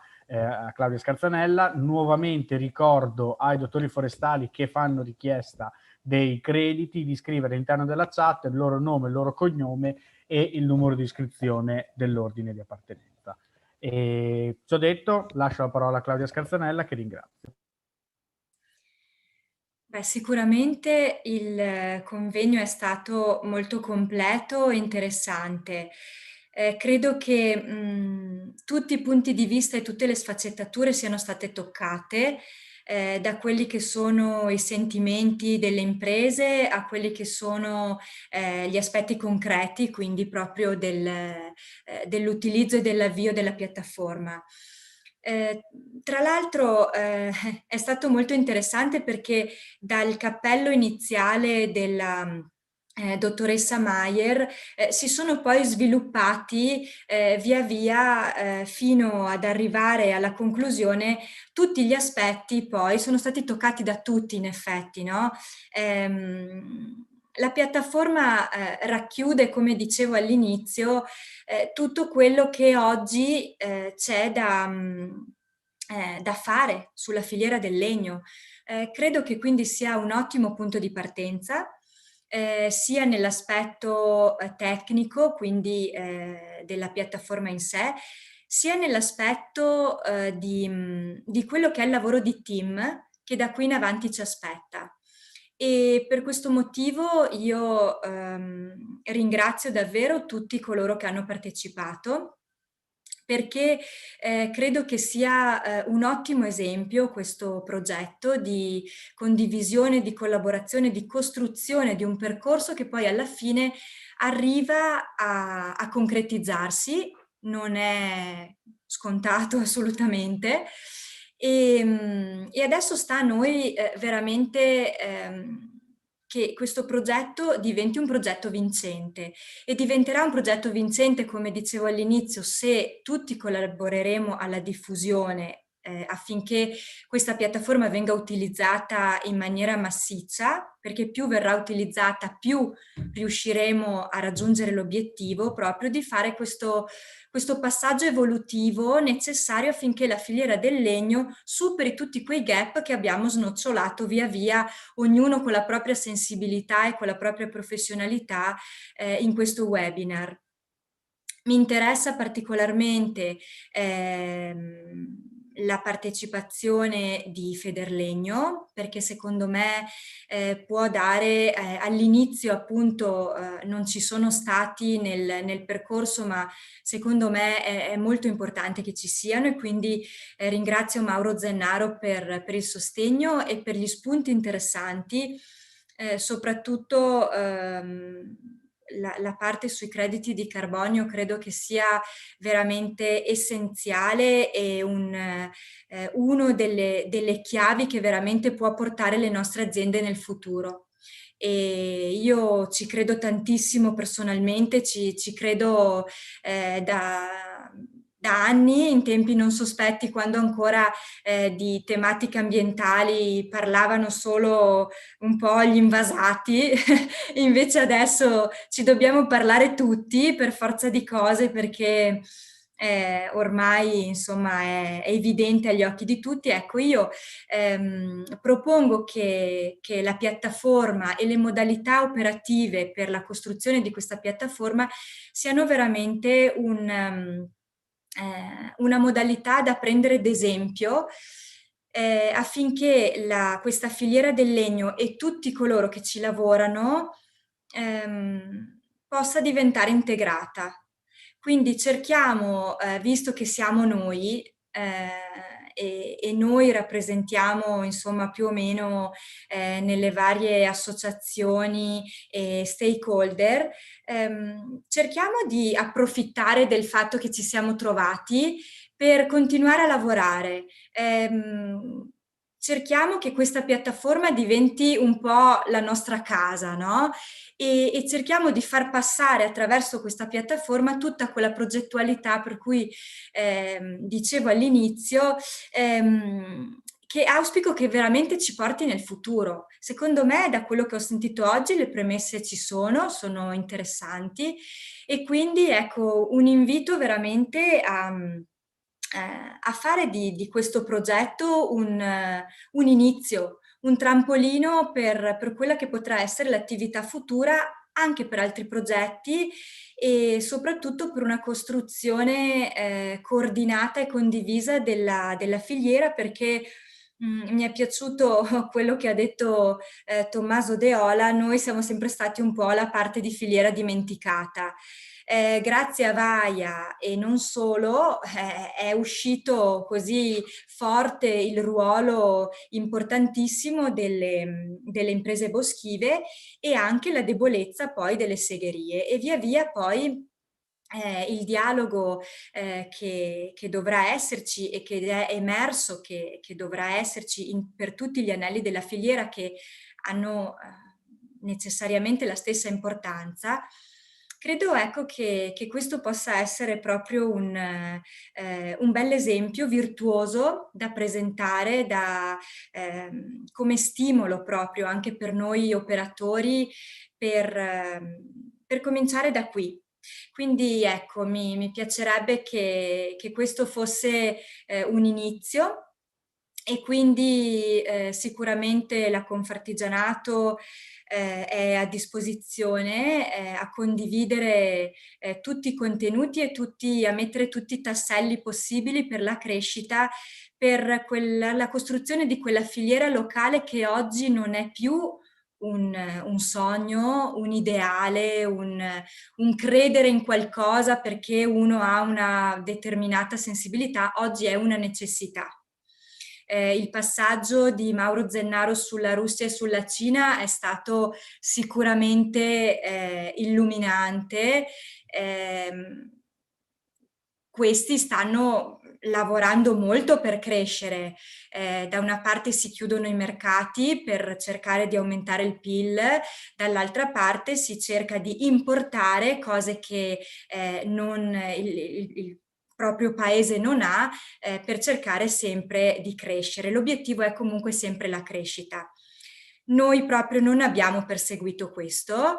Claudia Scarzanella. Nuovamente ricordo ai dottori forestali che fanno richiesta dei crediti di scrivere all'interno della chat il loro nome, il loro cognome e il numero di iscrizione dell'ordine di appartenenza. E ciò detto, lascio la parola a Claudia Scarzanella, che ringrazio. Beh, sicuramente il convegno è stato molto completo e interessante. Credo che tutti i punti di vista e tutte le sfaccettature siano state toccate, da quelli che sono i sentimenti delle imprese a quelli che sono gli aspetti concreti, quindi proprio dell'utilizzo e dell'avvio della piattaforma. Tra l'altro è stato molto interessante perché dal cappello iniziale della dottoressa Maier si sono poi sviluppati via via fino ad arrivare alla conclusione. Tutti gli aspetti poi sono stati toccati da tutti, in effetti, no? La piattaforma racchiude, come dicevo all'inizio, tutto quello che oggi c'è da fare sulla filiera del legno. Credo che quindi sia un ottimo punto di partenza, sia nell'aspetto tecnico, quindi della piattaforma in sé, sia nell'aspetto di quello che è il lavoro di team che da qui in avanti ci aspetta. E per questo motivo io ringrazio davvero tutti coloro che hanno partecipato, perché credo che sia un ottimo esempio questo progetto di condivisione, di collaborazione, di costruzione di un percorso che poi alla fine arriva a concretizzarsi, non è scontato assolutamente. E adesso sta a noi veramente che questo progetto diventi un progetto vincente, e diventerà un progetto vincente, come dicevo all'inizio, se tutti collaboreremo alla diffusione affinché questa piattaforma venga utilizzata in maniera massiccia, perché più verrà utilizzata più riusciremo a raggiungere l'obiettivo proprio di fare questo passaggio evolutivo necessario affinché la filiera del legno superi tutti quei gap che abbiamo snocciolato via via, ognuno con la propria sensibilità e con la propria professionalità in questo webinar. Mi interessa particolarmente la partecipazione di Federlegno, perché secondo me può dare all'inizio, appunto non ci sono stati nel percorso, ma secondo me è molto importante che ci siano, e quindi ringrazio Mauro Zennaro per il sostegno e per gli spunti interessanti, soprattutto la parte sui crediti di carbonio credo che sia veramente essenziale e uno delle chiavi che veramente può portare le nostre aziende nel futuro. E io ci credo tantissimo personalmente, ci credo da anni, in tempi non sospetti, quando ancora di tematiche ambientali parlavano solo un po' gli invasati, invece adesso ci dobbiamo parlare tutti per forza di cose, perché ormai insomma è evidente agli occhi di tutti. Ecco, io propongo che la piattaforma e le modalità operative per la costruzione di questa piattaforma siano veramente una modalità da prendere d'esempio, affinché questa filiera del legno e tutti coloro che ci lavorano possa diventare integrata. Quindi cerchiamo, visto che siamo noi, e noi rappresentiamo insomma più o meno nelle varie associazioni e stakeholder, cerchiamo di approfittare del fatto che ci siamo trovati per continuare a lavorare. Cerchiamo che questa piattaforma diventi un po' la nostra casa, no? E cerchiamo di far passare attraverso questa piattaforma tutta quella progettualità per cui dicevo all'inizio, che auspico che veramente ci porti nel futuro. Secondo me, da quello che ho sentito oggi, le premesse ci sono interessanti, e quindi ecco un invito veramente a fare di questo progetto un inizio, un trampolino per quella che potrà essere l'attività futura anche per altri progetti, e soprattutto per una costruzione coordinata e condivisa della filiera, perché mi è piaciuto quello che ha detto Tommaso Deola: noi siamo sempre stati un po' la parte di filiera dimenticata. Grazie a Vaia e non solo, è uscito così forte il ruolo importantissimo delle imprese boschive, e anche la debolezza poi delle segherie, e via via poi il dialogo che dovrà esserci e che è emerso, che dovrà esserci per tutti gli anelli della filiera, che hanno necessariamente la stessa importanza. Credo ecco che questo possa essere proprio un bell'esempio virtuoso da presentare come stimolo proprio anche per noi operatori, per cominciare da qui. Quindi ecco, mi piacerebbe che questo fosse un inizio, e quindi sicuramente la Confartigianato è a disposizione a condividere tutti i contenuti e a mettere tutti i tasselli possibili per la crescita, per la costruzione di quella filiera locale che oggi non è più un sogno, un ideale, un credere in qualcosa perché uno ha una determinata sensibilità. Oggi è una necessità. Il passaggio di Mauro Zennaro sulla Russia e sulla Cina è stato sicuramente illuminante. Questi stanno lavorando molto per crescere. Da una parte si chiudono i mercati per cercare di aumentare il PIL, dall'altra parte si cerca di importare cose che il proprio paese non ha, per cercare sempre di crescere. L'obiettivo è comunque sempre la crescita. Noi proprio non abbiamo perseguito questo,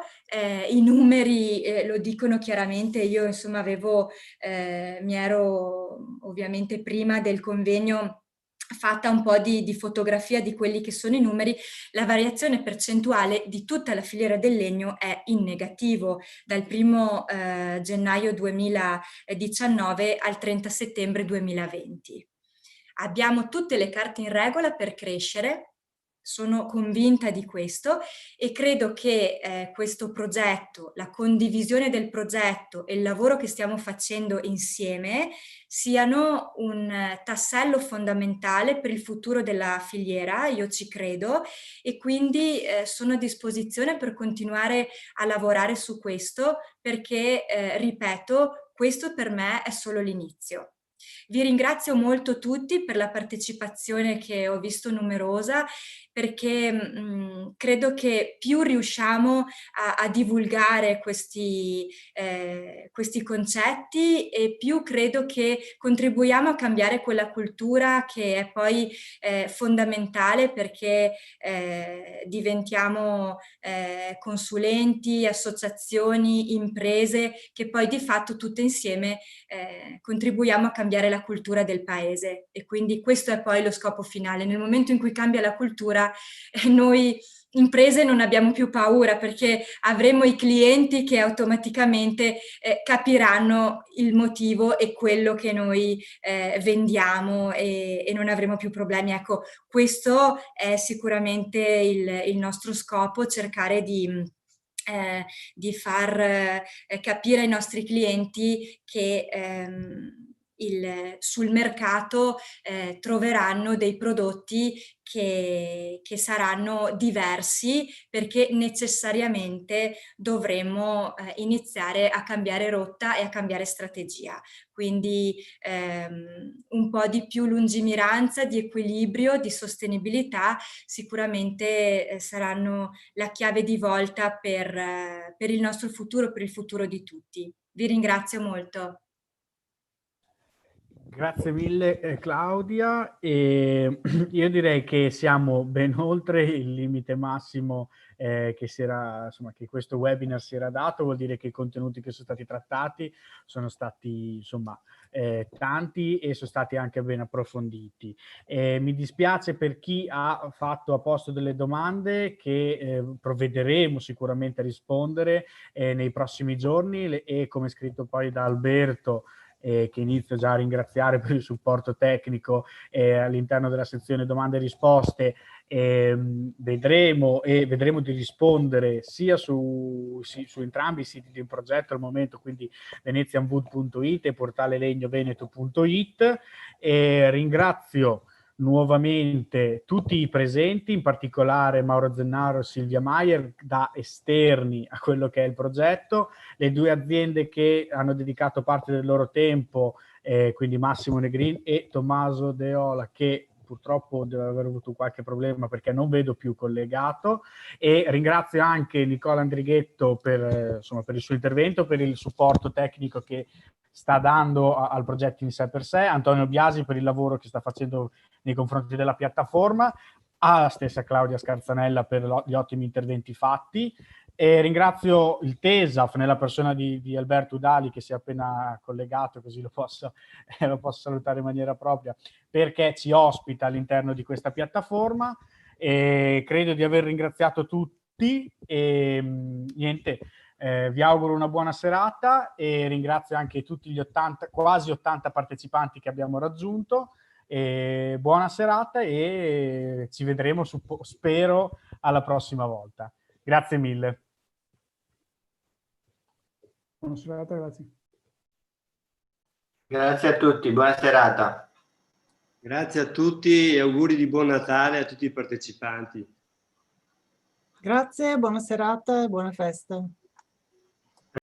i numeri lo dicono chiaramente. Io insomma mi ero ovviamente prima del convegno fatta un po' di fotografia di quelli che sono i numeri. La variazione percentuale di tutta la filiera del legno è in negativo dal 1 gennaio 2019 al 30 settembre 2020. Abbiamo tutte le carte in regola per crescere, sono convinta di questo e credo che questo progetto, la condivisione del progetto e il lavoro che stiamo facendo insieme siano un tassello fondamentale per il futuro della filiera, io ci credo, e quindi sono a disposizione per continuare a lavorare su questo perché, ripeto, questo per me è solo l'inizio. Vi ringrazio molto tutti per la partecipazione che ho visto numerosa, perché credo che più riusciamo a divulgare questi concetti e più credo che contribuiamo a cambiare quella cultura che è poi fondamentale perché diventiamo consulenti, associazioni, imprese che poi di fatto tutte insieme contribuiamo a cambiare la cultura del paese, e quindi questo è poi lo scopo finale. Nel momento in cui cambia la cultura, noi imprese non abbiamo più paura perché avremo i clienti che automaticamente capiranno il motivo e quello che noi vendiamo e non avremo più problemi. Ecco, questo è sicuramente il nostro scopo, cercare di far capire ai nostri clienti che sul mercato troveranno dei prodotti che saranno diversi, perché necessariamente dovremo iniziare a cambiare rotta e a cambiare strategia. Quindi un po' di più lungimiranza, di equilibrio, di sostenibilità sicuramente saranno la chiave di volta per il nostro futuro, per il futuro di tutti. Vi ringrazio molto. Grazie mille Claudia, e io direi che siamo ben oltre il limite massimo che questo webinar si era dato. Vuol dire che i contenuti che sono stati trattati sono stati tanti e sono stati anche ben approfonditi. Mi dispiace per chi ha posto delle domande che provvederemo sicuramente a rispondere nei prossimi giorni, e come scritto poi da Alberto, che inizio già a ringraziare per il supporto tecnico all'interno della sezione domande e risposte. Vedremo di rispondere sia su entrambi i siti di un progetto al momento, quindi venezianwood.it e portalelegnoveneto.it. Ringrazio nuovamente tutti i presenti, in particolare Mauro Zennaro e Silvia Maier, da esterni a quello che è il progetto, le due aziende che hanno dedicato parte del loro tempo, quindi Massimo Negrin e Tommaso Deola, che purtroppo deve aver avuto qualche problema perché non vedo più collegato, e ringrazio anche Nicola Andrighetto per il suo intervento, per il supporto tecnico che sta dando al progetto in sé per sé, Antonio Biasi per il lavoro che sta facendo nei confronti della piattaforma, alla stessa Claudia Scarzanella per gli ottimi interventi fatti, e ringrazio il TESAF nella persona di Alberto Udali, che si è appena collegato, così lo posso salutare in maniera propria, perché ci ospita all'interno di questa piattaforma. Credo di aver ringraziato tutti e niente. Vi auguro una buona serata e ringrazio anche tutti gli quasi 80 partecipanti che abbiamo raggiunto. Buona serata e ci vedremo, spero, alla prossima volta. Grazie mille. Buona serata, grazie. Grazie a tutti, buona serata. Grazie a tutti e auguri di buon Natale a tutti i partecipanti. Grazie, buona serata e buona festa.